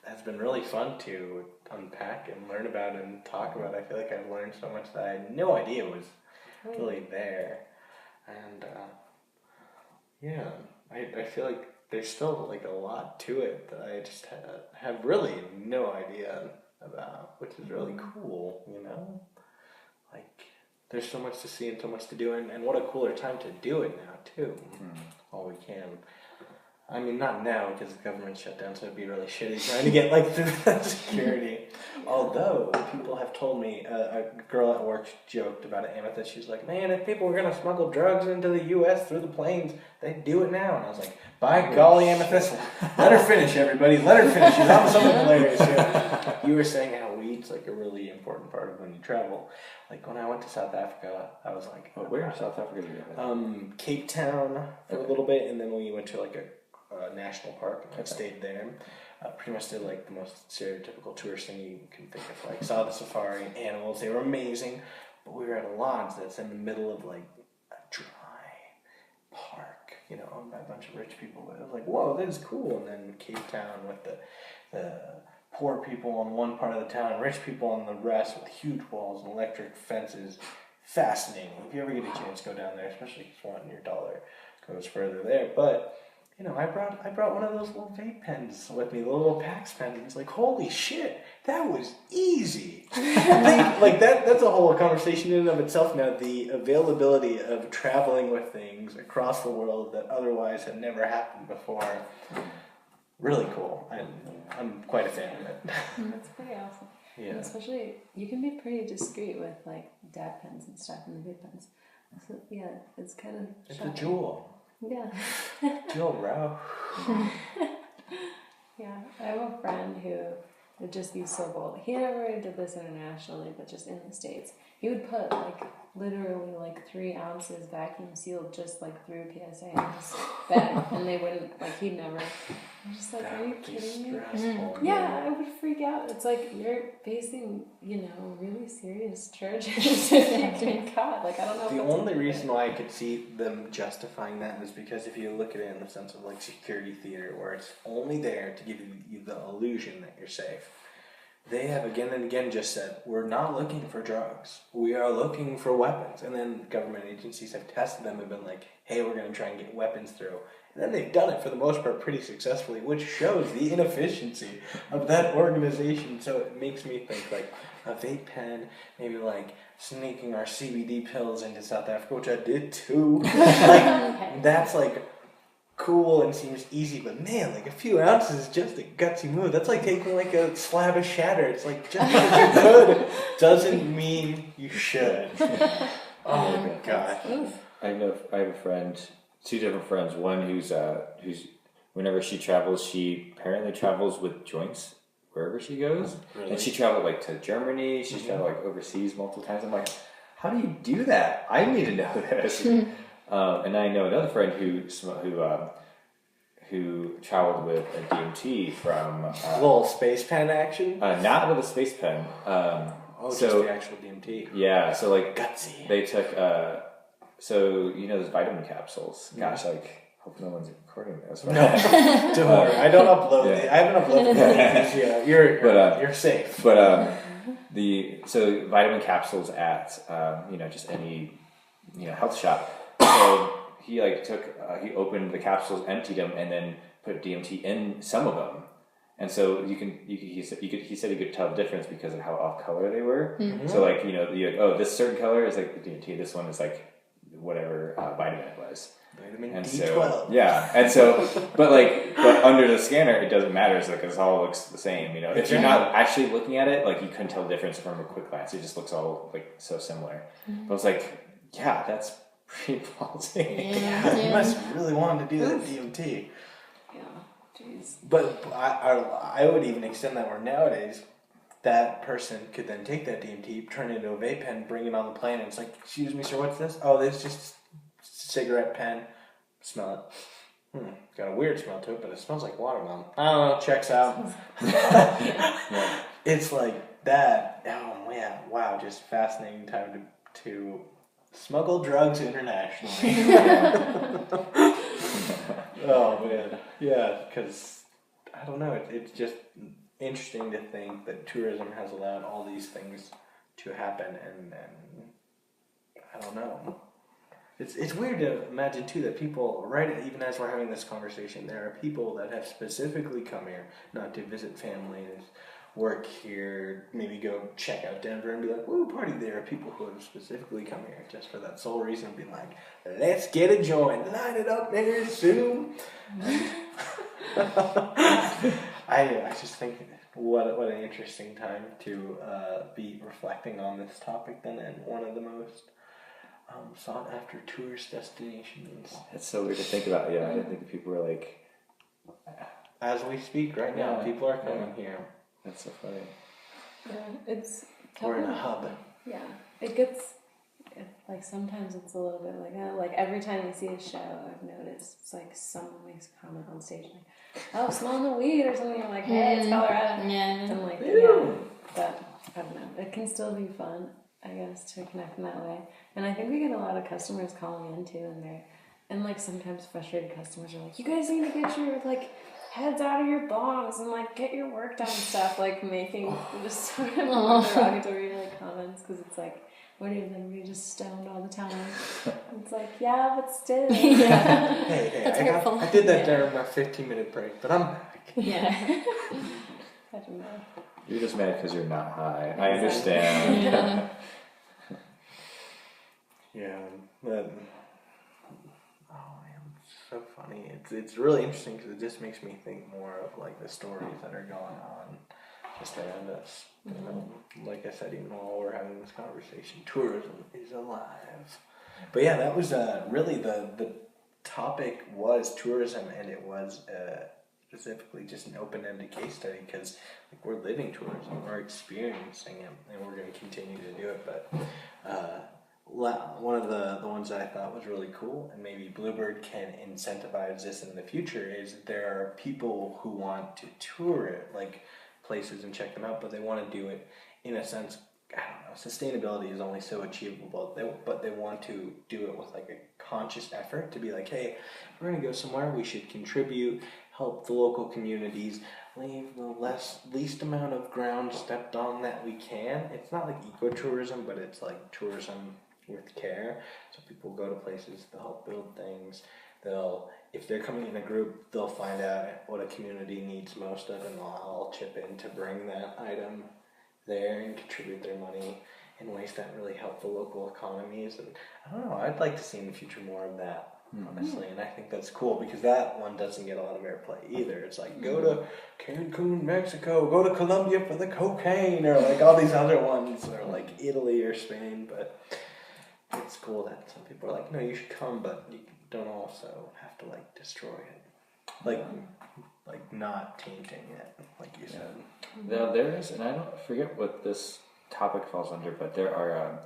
has been really fun to unpack and learn about and talk about. I feel like I've learned so much that I had no idea was really there. And I feel like there's still like a lot to it that I just have really no idea about, which is really cool, you know? Like, there's so much to see and so much to do, and what a cooler time to do it now, too, while we can. I mean, not now, because the government's shut down, so it'd be really shitty trying to get, like, through that security. Although, people have told me, a girl at work joked about it, Amethyst. She was like, man, if people were going to smuggle drugs into the U.S. through the planes, they'd do it now. And I was like, by golly, Amethyst, let her finish, everybody. Let her finish. She's on something hilarious here. You were saying how weed's, like, a really important part of when you travel. Like, when I went to South Africa, I was like... Oh, where in South Africa did you go? Cape Town for a little bit, and then we went to, like, a national park, and I stayed there. Pretty much did like the most stereotypical tourist thing you can think of. Like, saw the safari animals, they were amazing, but we were at a lodge that's in the middle of like a dry park, owned by a bunch of rich people. But I was like, whoa, this is cool. And then Cape Town with the poor people on one part of the town, rich people on the rest, with huge walls and electric fences. Fascinating. If you ever get a chance, go down there, especially if you want your dollar goes further there. But I brought one of those little vape pens with me, the little PAX pens. And it's like, holy shit, that was easy. That's a whole conversation in and of itself now. The availability of traveling with things across the world that otherwise had never happened before. Really cool. I'm quite a fan of it. That's pretty awesome. Yeah. And especially, you can be pretty discreet with like dab pens and stuff and the vape pens. So, yeah, it's kind of It's shocking. a jewel. Yeah. Jewel, bro. Yeah, I have a friend who would just be so bold. He never did this internationally, but just in the States. He would put literally 3 ounces vacuum sealed just through PSA in his bag, and they wouldn't, he'd never. I'm just like, are you kidding me? Yeah, I would freak out. It's like you're facing, really serious charges if you get caught. I don't know. The only reason why I could see them justifying that is because if you look at it in the sense of security theater, where it's only there to give you the illusion that you're safe. They have again and again just said, we're not looking for drugs. We are looking for weapons. And then government agencies have tested them and been like, hey, we're going to try and get weapons through. And then they've done it for the most part pretty successfully, which shows the inefficiency of that organization. So it makes me think a vape pen, maybe sneaking our CBD pills into South Africa, which I did too. That's cool and seems easy, but man, a few ounces is just a gutsy move. That's like taking a slab of shatter. It's just because you could doesn't mean you should. Oh my god. I have a friend, 2 different friends. One who's whenever she travels, she apparently travels with joints wherever she goes. Really? And she traveled to Germany. She's traveled overseas multiple times. I'm like, how do you do that? I need to know this. And I know another friend who traveled with a DMT from a little space pen action. Not with a space pen. Just the actual DMT. Yeah, so gutsy. They took those vitamin capsules. Gosh, Hope no one's recording this. No, don't worry. I don't upload Yeah. it. I haven't uploaded it. Yeah, you're safe. But so vitamin capsules at just any health shop. So he he opened the capsules, emptied them, and then put DMT in some of them. And so he said he could tell the difference because of how off color they were. Mm-hmm. So this certain color is like the DMT, this one is like whatever vitamin it was. Vitamin And D12. So but under the scanner it doesn't matter. It's like it all looks the same. If you're not actually looking at it, like you couldn't tell the difference from a quick glance. It just looks all like so similar. Mm-hmm. But I was like, yeah, that's pretty ballsy. Yeah, you must really want to do that DMT. Yeah, jeez. But I would even extend that where nowadays that person could then take that DMT, turn it into a vape pen, bring it on the plane, and it's like, excuse me, sir, what's this? Oh, this is just cigarette pen. Smell it. Got a weird smell to it, but it smells like watermelon. I don't know, checks out. It's like that. Oh yeah, wow, just fascinating time to smuggle drugs internationally. Oh man, yeah, because I don't know, it's just interesting to think that tourism has allowed all these things to happen, and I don't know. It's weird to imagine too that people, right, even as we're having this conversation, there are people that have specifically come here not to visit families, work here, maybe go check out Denver and be like, woo, party. There are people who have specifically come here just for that sole reason of being like, let's get a joint, line it up there soon. I just think what an interesting time to be reflecting on this topic then, and one of the most sought after tourist destinations. It's so weird to think about. Yeah, I didn't think people were like. As we speak right now, Yeah. people are coming here. That's so funny. Yeah, it's We're in a hub. Yeah, it gets like sometimes it's a little bit like every time you see a show, I've noticed it's like someone makes a comment on stage like, "Oh, smelling the weed" or something. You're like, "Hey, it's Colorado." Yeah. I'm like, yeah, but I don't know. It can still be fun, I guess, to connect in that way. And I think we get a lot of customers calling in too, and like sometimes frustrated customers are like, "You guys need to get your like heads out of your bongs and like get your work done and stuff," like making just sort of derogatory like comments, because it's like, what are you, everybody just stoned all the time? It's like, yeah, but still. Hey, That's hurtful. I did that during my 15-minute break, but I'm back. Yeah. I don't know. You're just mad because you're not high. I understand. Yeah. Yeah, but oh man, it's so funny. It's really interesting because it just makes me think more of like the stories that are going on just around us. You know, like I said, even while we're having this conversation, tourism is alive. But yeah, that was really the topic was tourism, and it was specifically just an open-ended case study because like, we're living tourism, we're experiencing it, and we're going to continue to do it. But one of the ones that I thought was really cool, and maybe Bluebird can incentivize this in the future, is there are people who want to tour it, like places, and check them out, but they want to do it in a sense, I don't know, sustainability is only so achievable, but they want to do it with like a conscious effort to be like, hey, if we're going to go somewhere, we should contribute, help the local communities, leave the least amount of ground stepped on that we can. It's not like ecotourism, but it's like tourism with care. So people go to places, they'll help build things, if they're coming in a group, they'll find out what a community needs most of, and they'll all chip in to bring that item there and contribute their money in ways that really help the local economies. And I don't know, I'd like to see in the future more of that, honestly. And I think that's cool because that one doesn't get a lot of airplay either. It's like, go to Cancun, Mexico, go to Colombia for the cocaine, or like all these other ones, or like Italy or Spain. But it's cool that some people are like, no, you should come, but you don't also have to like destroy it, like not tainting it, like you said. Now there is, and I don't forget what this topic falls under, but there are.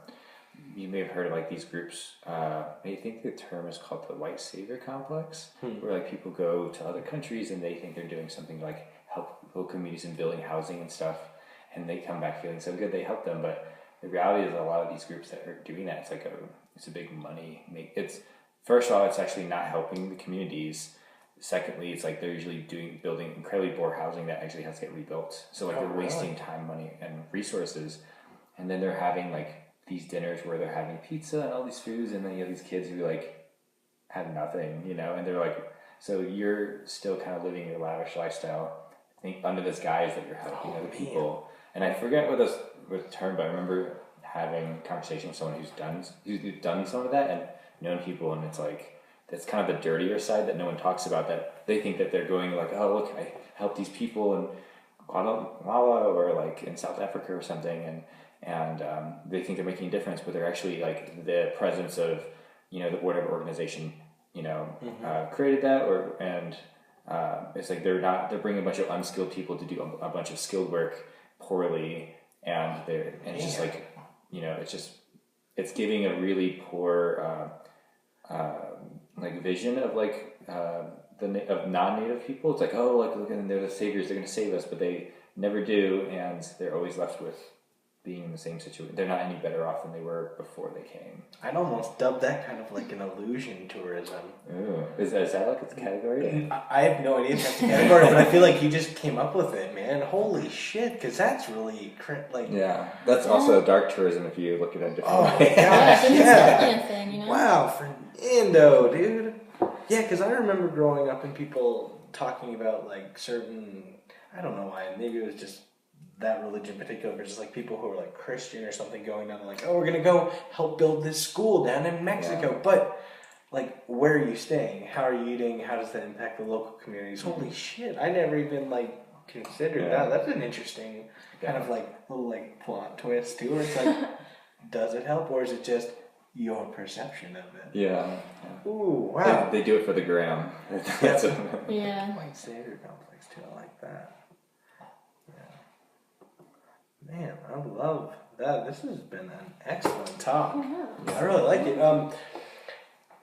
You may have heard of like these groups. I think the term is called the white savior complex, where like people go to other countries and they think they're doing something to like help local communities in building housing and stuff, and they come back feeling so good they help them. But the reality is, a lot of these groups that are doing that, it's a big money it's first of all, it's actually not helping the communities. Secondly, it's like they're usually building incredibly poor housing that actually has to get rebuilt. So like they're wasting time, money, and resources. And then they're having like these dinners where they're having pizza and all these foods, and then you have these kids who like have nothing, and they're like, so you're still kind of living your lavish lifestyle, I think, under this guise that you're helping other people. And I forget what the term, but I remember having a conversation with someone who's done some of that and known people, and it's like, that's kind of the dirtier side that no one talks about, that they think that they're going like, oh, look, I helped these people in Guatemala or like in South Africa or something, and they think they're making a difference, but they're actually like the presence of, whatever organization, created that, it's like they're bringing a bunch of unskilled people to do a bunch of skilled work poorly, and it's just like, it's giving a really poor, like vision of like of non-native people. It's like, oh, like look, and they're the saviors, they're going to save us, but they never do, and they're always left with being in the same situation. They're not any better off than they were before they came. I'd almost dub that kind of like an illusion tourism. Ooh. Is that like a category? I have no idea if that's a category, but I feel like you just came up with it, man. Holy shit, because that's really like. Yeah, that's also dark tourism if you look at it a different way. Yeah, it's definitely a thing, Wow, Fernando, dude. Yeah, because I remember growing up and people talking about like certain, I don't know why, maybe it was just that religion in particular, but just like people who are like Christian or something going down like, oh, we're gonna go help build this school down in Mexico, but like, where are you staying? How are you eating? How does that impact the local communities? Holy shit, I never even like considered that. That's an interesting kind of like little like plot twist too, where it's like, does it help or is it just your perception of it? Yeah. Ooh, wow. They do it for the gram. That's Yeah. White savior complex too. I like that. Man, I love that. This has been an excellent talk. I really like it.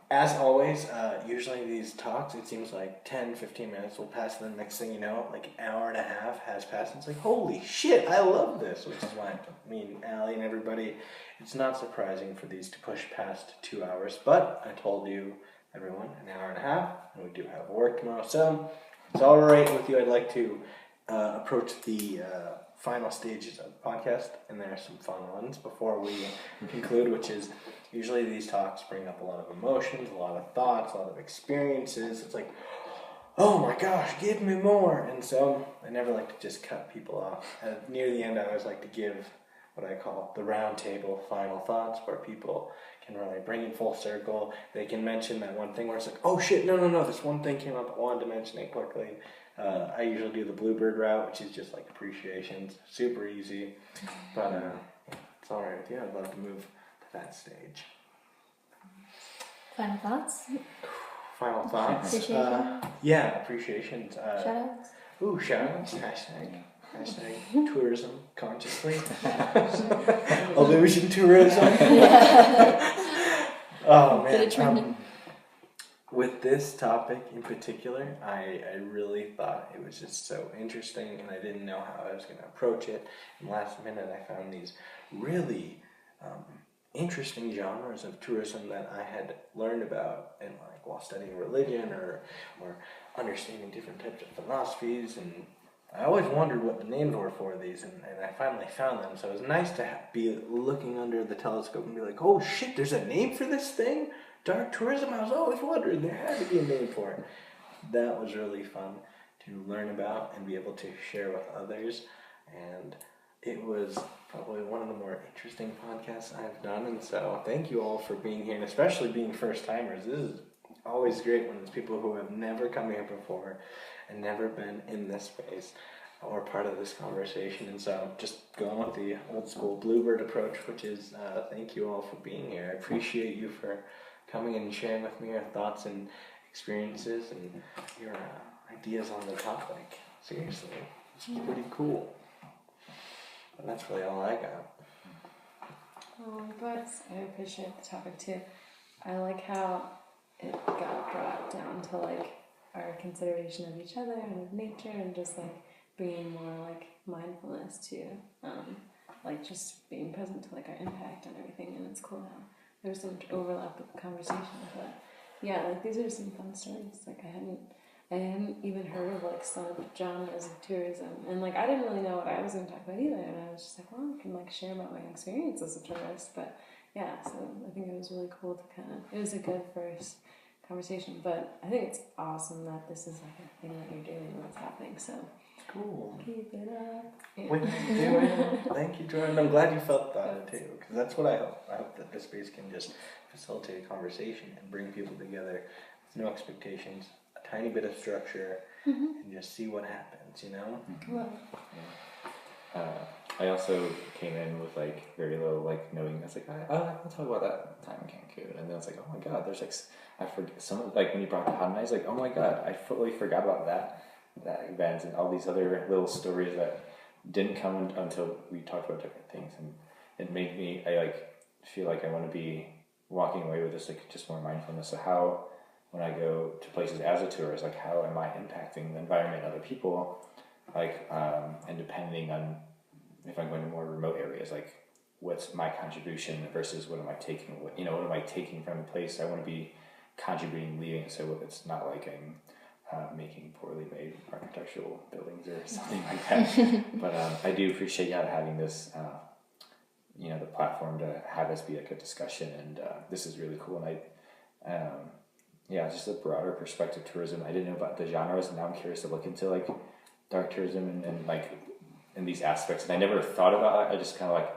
As always, usually these talks, it seems like 10, 15 minutes will pass, and the next thing you know, like an hour and a half has passed. And it's like, holy shit, I love this, which is why me and Allie and everybody, it's not surprising for these to push past 2 hours. But I told you, everyone, an hour and a half, and we do have work tomorrow. So, if it's all right with you, I'd like to approach the final stages of the podcast, and there are some fun ones before we conclude, which is usually these talks bring up a lot of emotions, a lot of thoughts, a lot of experiences. It's like, oh my gosh, give me more. And so I never like to just cut people off. Near the end, I always like to give what I call the round table final thoughts, where people can really bring it full circle. They can mention that one thing where it's like, oh shit, no, this one thing came up, I wanted to mention it quickly. I usually do the bluebird route, which is just like appreciations, super easy, but it's all right with you. I'd love to move to that stage. Final thoughts? Final thoughts? Appreciation? Yeah, appreciations. Shoutouts? Ooh, shoutouts. Hashtag tourism consciously. Illusion tourism. Oh man. Get it trending. With this topic in particular, I really thought it was just so interesting, and I didn't know how I was going to approach it. And last minute, I found these really interesting genres of tourism that I had learned about in while studying religion or understanding different types of philosophies. And I always wondered what the names were for these, and I finally found them. So it was nice to be looking under the telescope and be like, oh shit, there's a name for this thing? Dark tourism? I was always wondering, there had to be a name for it. That was really fun to learn about and be able to share with others. And it was probably one of the more interesting podcasts I've done. And so thank you all for being here, and especially being first timers. This is always great when it's people who have never come here before and never been in this space or part of this conversation. And so just going with the old school bluebird approach, which is thank you all for being here. I appreciate you for coming and sharing with me your thoughts and experiences and your ideas on the topic. Seriously, it's pretty cool. And that's really all I got. Oh, but I appreciate the topic too. I like how it got brought down to like our consideration of each other and of nature, and just like bringing more like mindfulness to like just being present to like our impact and everything. And it's cool how there's so much overlap with the conversation, but yeah, like these are some fun stories. Like I hadn't even heard of like some genres of tourism, and like I didn't really know what I was going to talk about either. And I was just like, well, I can like share about my experience as a tourist. But yeah, so I think it was really cool to it was a good first conversation. But I think it's awesome that this is like a thing that you're doing and what's happening. So Cool. keep it up. Yeah. What you doing? Thank you, Jordan. I'm glad you felt that too, because that's what I hope. I hope that this space can just facilitate a conversation and bring people together with no expectations, a tiny bit of structure, and just see what happens. You know. Well, I also came in with like very low like knowing. I was like, I'll talk about that time in Cancun, and then it's like, oh my god, there's like I forget some of like when you brought the hot nights, like oh my god, I fully forgot about that event and all these other little stories that didn't come until we talked about different things, and it made me I like feel like I want to be walking away with this like just more mindfulness of how when I go to places as a tourist, like how am I impacting the environment, other people, like and depending on if I'm going to more remote areas, like what's my contribution versus what am I taking, what am I taking from the place I want to be contributing, leaving, so it's not like I'm making poorly made architectural buildings or something like that. But I do appreciate having this, the platform to have this be like a discussion, and this is really cool. And just a broader perspective tourism. I didn't know about the genres, and now I'm curious to look into like dark tourism and like in these aspects. And I never thought about it. I just kind of like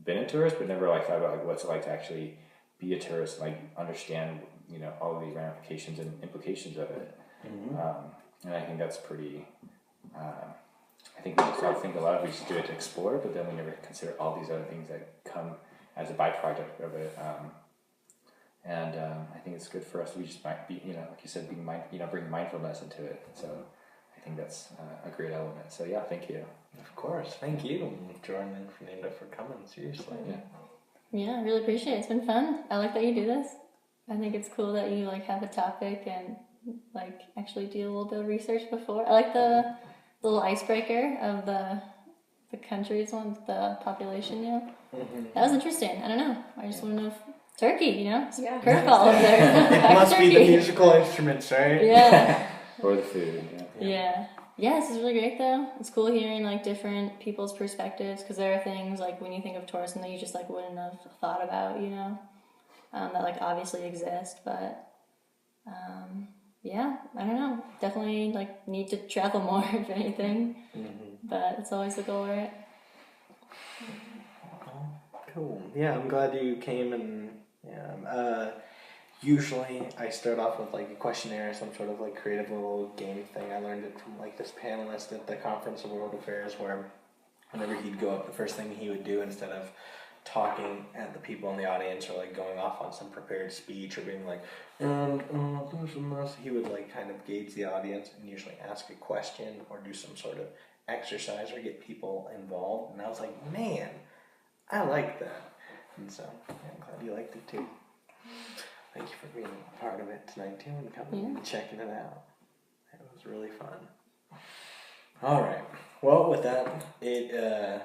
been a tourist, but never like thought about like what's it like to actually be a tourist, and like understand all of the ramifications and implications of it. And I think that's pretty. I think we just all think a lot of we just do it to explore, but then we never consider all these other things that come as a byproduct of it. I think it's good for us. We just might be, like you said, bring mindfulness into it. So I think that's a great element. So yeah, thank you. Of course, thank you, Jordan and Fernando, for coming. Seriously. Yeah, I really appreciate it. It's been fun. I like that you do this. I think it's cool that you like have a topic and like actually do a little bit of research before. I like the little icebreaker of the countries one, the population. That was interesting. I don't know. I just want to know if Turkey. It's a curveball over there. It must be the musical instruments, right? Yeah. Or the food. Yeah. Yeah, this is really great though. It's cool hearing like different people's perspectives, because there are things like when you think of tourism that you just like wouldn't have thought about, that like obviously exist, but yeah, I don't know. Definitely like need to travel more if anything, but it's always the goal, right? Cool. Yeah, I'm glad you came, and usually I start off with like a questionnaire, some sort of like creative little game thing. I learned it from like this panelist at the Conference of World Affairs, where whenever he'd go up, the first thing he would do, instead of talking at the people in the audience or like going off on some prepared speech or being like, he would like kind of gauge the audience and usually ask a question or do some sort of exercise or get people involved. And I was like, man, I like that. And so I'm glad you liked it too. Thank you for being a part of it tonight too and coming and checking it out. It was really fun. All right. Well, with that, it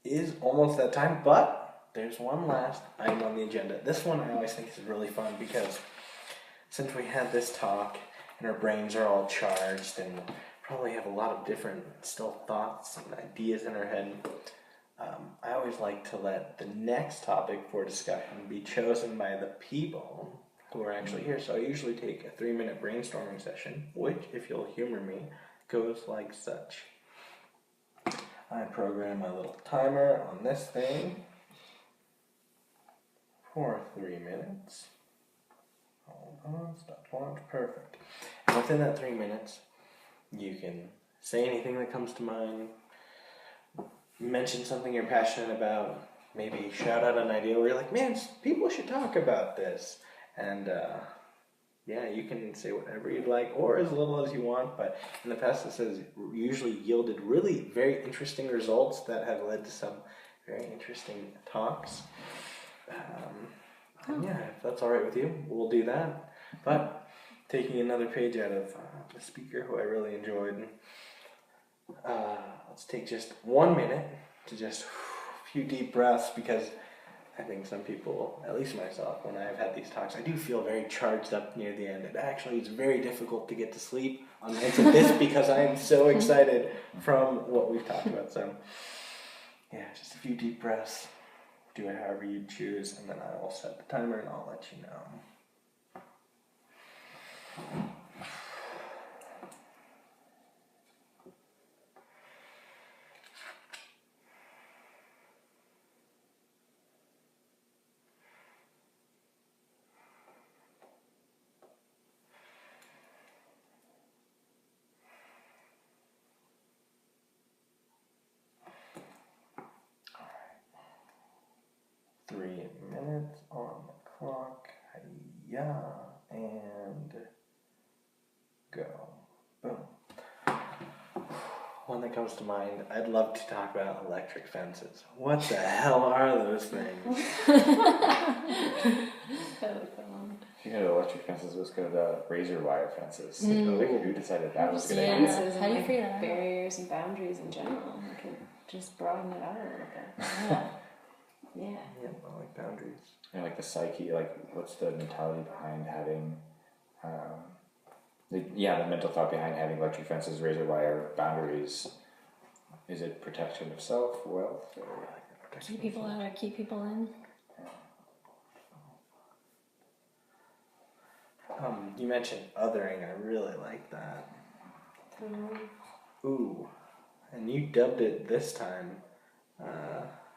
is almost that time, but there's one last item on the agenda. This one I always think is really fun because since we had this talk and our brains are all charged and probably have a lot of different still thoughts and ideas in our head, I always like to let the next topic for discussion be chosen by the people who are actually here. So I usually take a 3-minute brainstorming session, which, if you'll humor me, goes like such. I program my little timer on this thing for 3 minutes. Hold on, stop watch, perfect. And within that 3 minutes, you can say anything that comes to mind, mention something you're passionate about, maybe shout out an idea where you're like, man, people should talk about this. And you can say whatever you'd like or as little as you want, but in the past this has usually yielded really very interesting results that have led to some very interesting talks. If that's all right with you, we'll do that. But taking another page out of the speaker who I really enjoyed, let's take just 1 minute to just a few deep breaths, because I think some people, at least myself, when I've had these talks, I do feel very charged up near the end. It actually is very difficult to get to sleep on nights like this because I am so excited from what we've talked about. So, yeah, just a few deep breaths. Do it however you choose, and then I will set the timer and I'll let you know. 3 minutes on the clock. Yeah, and go. Boom. One that comes to mind, I'd love to talk about electric fences. What the hell are those things? If you go to electric fences, let's go to razor wire fences. Who decided that was a good idea? Fences How do you and figure that out? barriers and boundaries in general. We could just broaden it out a little bit. Yeah. Yeah, I like boundaries. And like the psyche, like what's the mentality behind having, the mental thought behind having electric fences, razor wire, boundaries. Is it protection of self, wealth, or Keep people out or keep people in. You mentioned othering. I really like that. Ooh, and you dubbed it this time,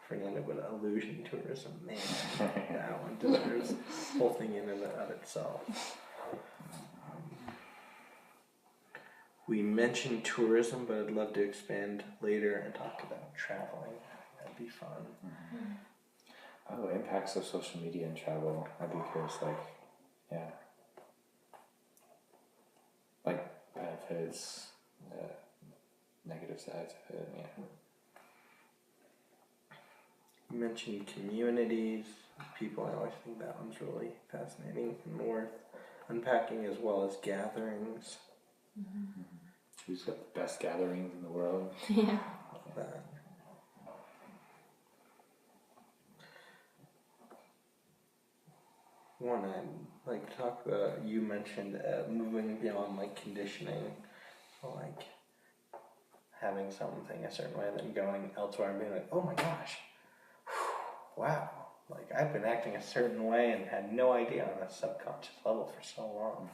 Fernando, but illusion tourism. Man, that one deserves the whole thing in and of itself. We mentioned tourism, but I'd love to expand later and talk about traveling. That'd be fun. Oh, impacts of social media and travel. I'd be curious, like benefits, negative sides of it. Yeah. You mentioned communities, people. I always think that one's really fascinating and worth unpacking, as well as gatherings. Who's got the best gatherings in the world? Yeah. Love that. One I'd like to talk about, you mentioned moving beyond like conditioning, like having something a certain way and then going elsewhere and being like, oh my gosh, wow, like I've been acting a certain way and had no idea on a subconscious level for so long.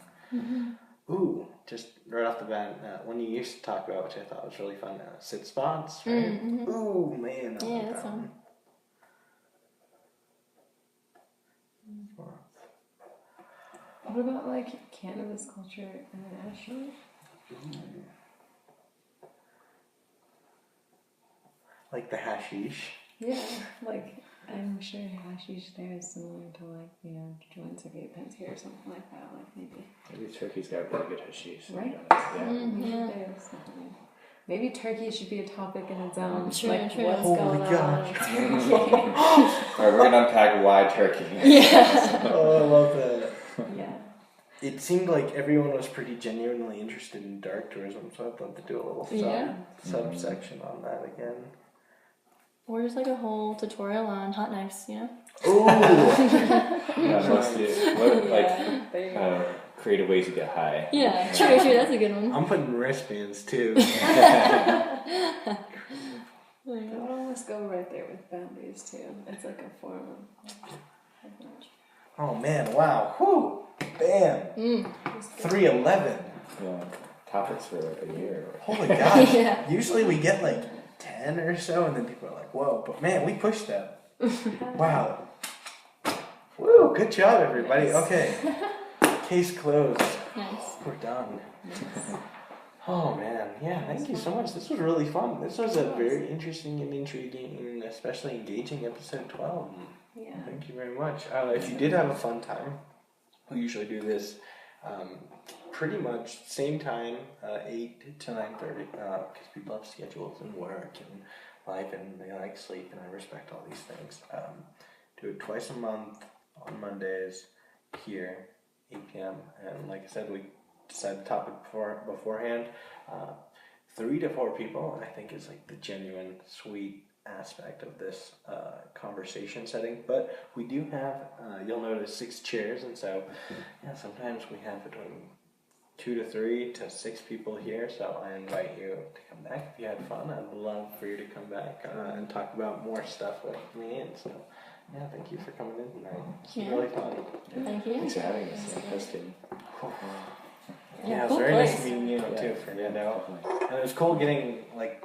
Ooh, just right off the bat, one you used to talk about, which I thought was really fun, sit spots, right? Ooh, man, I like that's that one. What about like cannabis culture internationally? Like the hashish. Yeah, like I'm sure hashish there is similar to like, joints or vape pens here or something like that. Like maybe Turkey's got really good hashish. Right? Yeah. There's definitely. Maybe Turkey should be a topic in its own. True, like true. what's Holy going on in gosh. Turkey. Alright, we're gonna unpack why Turkey. Yeah. Oh, I love that. Yeah. It seemed like everyone was pretty genuinely interested in dark tourism, so I'd love to do a little subsection on that again. Or just like a whole tutorial on hot knives, Ooh! Let's do There you go. creative ways to get high. Yeah, true, that's a good one. I'm putting wristbands too. I would almost go right there with boundaries too. It's like a form of. Oh man, wow. Whew! Bam! 311. Yeah. Topics for like a year. Holy gosh. Yeah. Usually we get like 10 or so, and then people are like, whoa, but man, we pushed that. Wow. Woo, good job, everybody. Okay. Case closed. Nice. We're done. Oh man, yeah, thank you so much. This was really fun. This was a very interesting and intriguing and especially engaging episode 12. Yeah. Thank you very much. If you did have a fun time, we usually do this pretty much same time, 8 to 9:30, because people have schedules and work and life and they like sleep, and I respect all these things. Do it twice a month on Mondays here, 8 p.m. And like I said, we decide the topic beforehand. 3 to 4 people, I think, is like the genuine, sweet aspect of this conversation setting, but we do have, you'll notice 6 chairs, and so yeah, sometimes we have between 2 to 3 to 6 people here, so I invite you to come back if you had fun. I'd love for you to come back and talk about more stuff with me, and so yeah, thank you for coming in tonight. It's been really fun. Thank you. Thanks for having us and hosting. Yeah, it was cool very place. nice meeting you too, Fernando. And it was cool getting like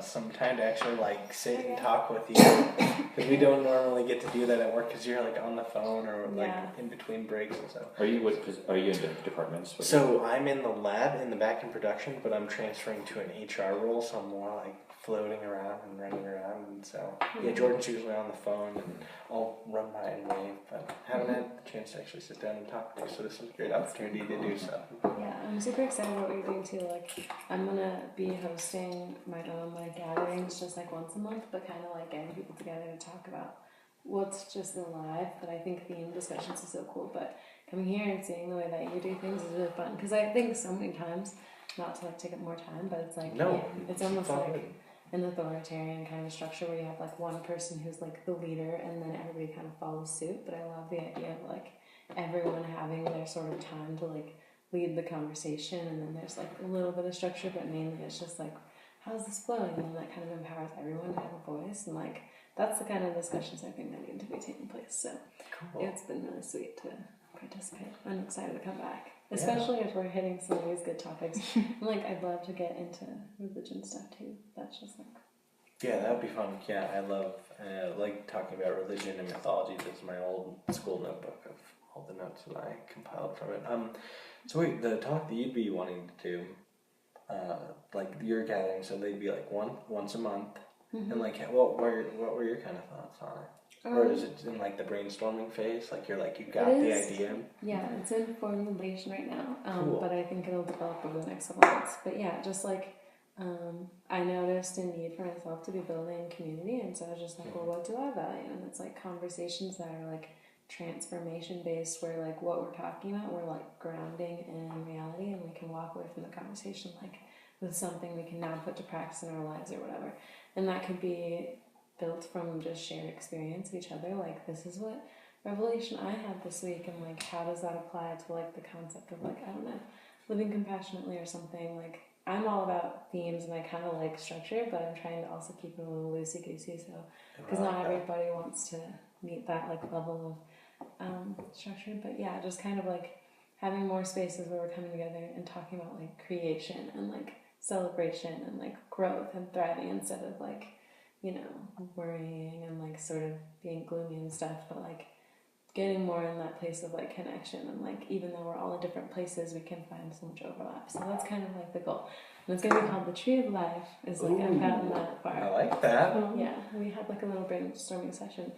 some time to actually like sit and talk with you, because we don't normally get to do that at work because you're like on the phone or like in between breaks and stuff. Are you in different departments? So I'm in the lab in the back end production, but I'm transferring to an HR role, so I'm more like floating around and running around, and so yeah, Jordan's usually on the phone and I'll run by and wave, but haven't had the chance to actually sit down and talk to you, so this is a great opportunity to do so. Yeah, I'm super excited about what you're doing too. Like, I'm gonna be hosting my own like gatherings just like once a month, but kind of like getting people together to talk about what's just alive. But I think theme discussions is so cool. But coming here and seeing the way that you do things is really fun, because I think so many times, not to like take up more time, but it's like it's almost like an authoritarian kind of structure where you have like one person who's like the leader and then everybody kind of follows suit. But I love the idea of like everyone having their sort of time to like lead the conversation, and then there's like a little bit of structure, but mainly it's just like, how's this flowing? And then that kind of empowers everyone to have a voice, and like that's the kind of discussions I think that need to be taking place. So it's been really sweet to participate. I'm excited to come back, especially if we're hitting some of these good topics. And like I'd love to get into religion stuff too. That's just like that would be fun. Yeah, I love like talking about religion and mythology. This is my old school notebook of all the notes that I compiled from it. So wait, the talk that you'd be wanting to do, like your gathering, so they'd be like once a month, and like what were your kind of thoughts on it? Or is it in like the brainstorming phase? Like you're like you got the idea? Yeah, it's in formulation right now. Cool. But I think it'll develop over the next couple months. But yeah, just like I noticed a need for myself to be building community, and so I was just like, well, what do I value? And it's like conversations that are like transformation based, where like what we're talking about, we're like grounding in reality, and we can walk away from the conversation like with something we can now put to practice in our lives or whatever. And that could be built from just shared experience of each other, like this is what revelation I had this week, and like how does that apply to like the concept of like, I don't know, living compassionately or something. Like I'm all about themes and I kind of like structure, but I'm trying to also keep it a little loosey-goosey, so because not everybody wants to meet that like level of structure. But yeah, just kind of like having more spaces where we're coming together and talking about like creation and like celebration and like growth and thriving, instead of like, you know, worrying and like sort of being gloomy and stuff, but like getting more in that place of like connection, and like even though we're all in different places, we can find so much overlap. So that's kind of like the goal. And it's gonna be called the Tree of Life. Is like I've gotten that far. I like that. Yeah, we had like a little brainstorming session.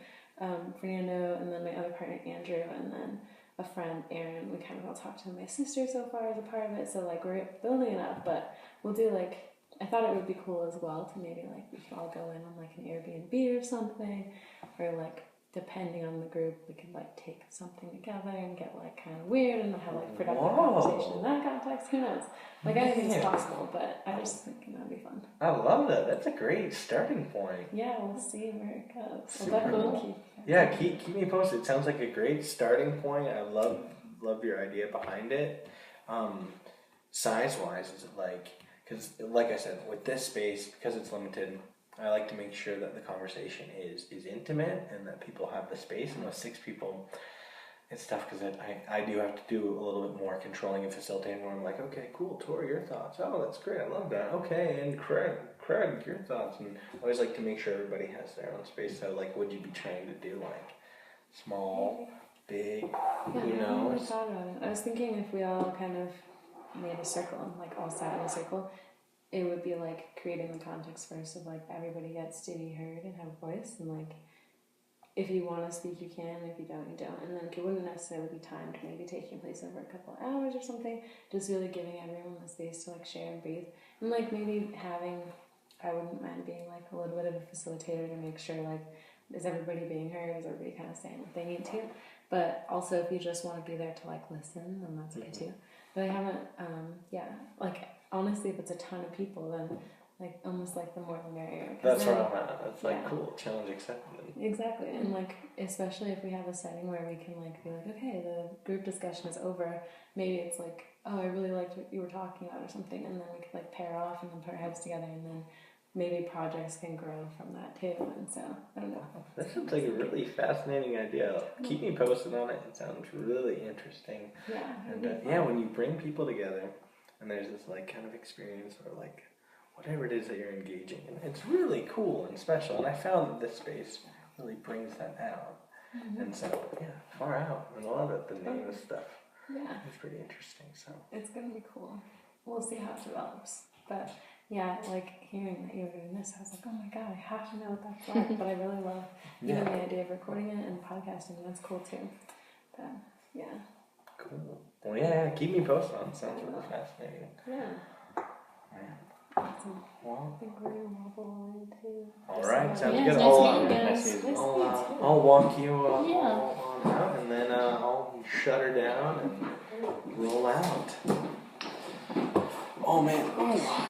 Fernando and then my other partner Andrew and then a friend Aaron. We kind of all talked to my sister so far as a part of it. So like we're building it up, but we'll do like, I thought it would be cool as well to maybe like we could all go in on like an Airbnb or something, or like depending on the group we could like take something together and get like kind of weird and have like productive conversation in that context. Who knows? Like I think it's possible, but I was just thinking that'd be fun. I love that. That's a great starting point. Yeah, we'll see where it goes. Super We'll definitely cool. Keep me posted. It sounds like a great starting point. I love your idea behind it. Size wise, is it like, because like I said, with this space, because it's limited, I like to make sure that the conversation is intimate and that people have the space. And with 6 people, it's tough because I do have to do a little bit more controlling and facilitating, where I'm like, okay, cool, Tori, your thoughts. Oh, that's great. I love that. Okay, and Craig, your thoughts. And I always like to make sure everybody has their own space. So, like, would you be trying to do like small, big, who knows? I thought about it. I was thinking if we all kind of made a circle and like all sat in a circle, it would be like creating the context first of like everybody gets to be heard and have a voice, and like if you want to speak you can, if you don't you don't, and then it wouldn't necessarily be timed, maybe taking place over a couple of hours or something, just really giving everyone the space to like share and breathe, and like maybe having, I wouldn't mind being like a little bit of a facilitator to make sure like, is everybody being heard, is everybody kind of saying what they need to, but also if you just want to be there to like listen, then that's okay too. But I haven't, like honestly, if it's a ton of people, then like almost like the more the merrier. 'Cause That's then- where I'm at. It's like yeah. cool, challenge accepted. Exactly, and like especially if we have a setting where we can like be like, okay, the group discussion is over. Maybe it's like, oh, I really liked what you were talking about or something, and then we could like pair off and then put our heads together, and then maybe projects can grow from that too. And so I don't know. This sounds like a really fascinating idea. Keep me posted on it. It sounds really interesting. Yeah. And yeah, when you bring people together and there's this like kind of experience or like whatever it is that you're engaging in, it's really cool and special. And I found that this space really brings that out. And so yeah, far out. And I love it. The name of stuff. Yeah. It's pretty interesting. So It's gonna be cool. We'll see how it develops. But yeah, like hearing that you were doing this, I was like, oh my god, I have to know what that's like. But I really love even the idea of recording it and podcasting. That's cool too. But yeah. cool. Well, yeah, keep me posted on it. Sounds really fascinating. Yeah. Yeah. Awesome. Well, I think we're gonna wobble on too. all right, sounds Yeah, good. it's I'll, nice meeting you guys. nice meeting you. I'll walk you Yeah. all on out, and then I'll shut her down and roll out. Oh man. Oh.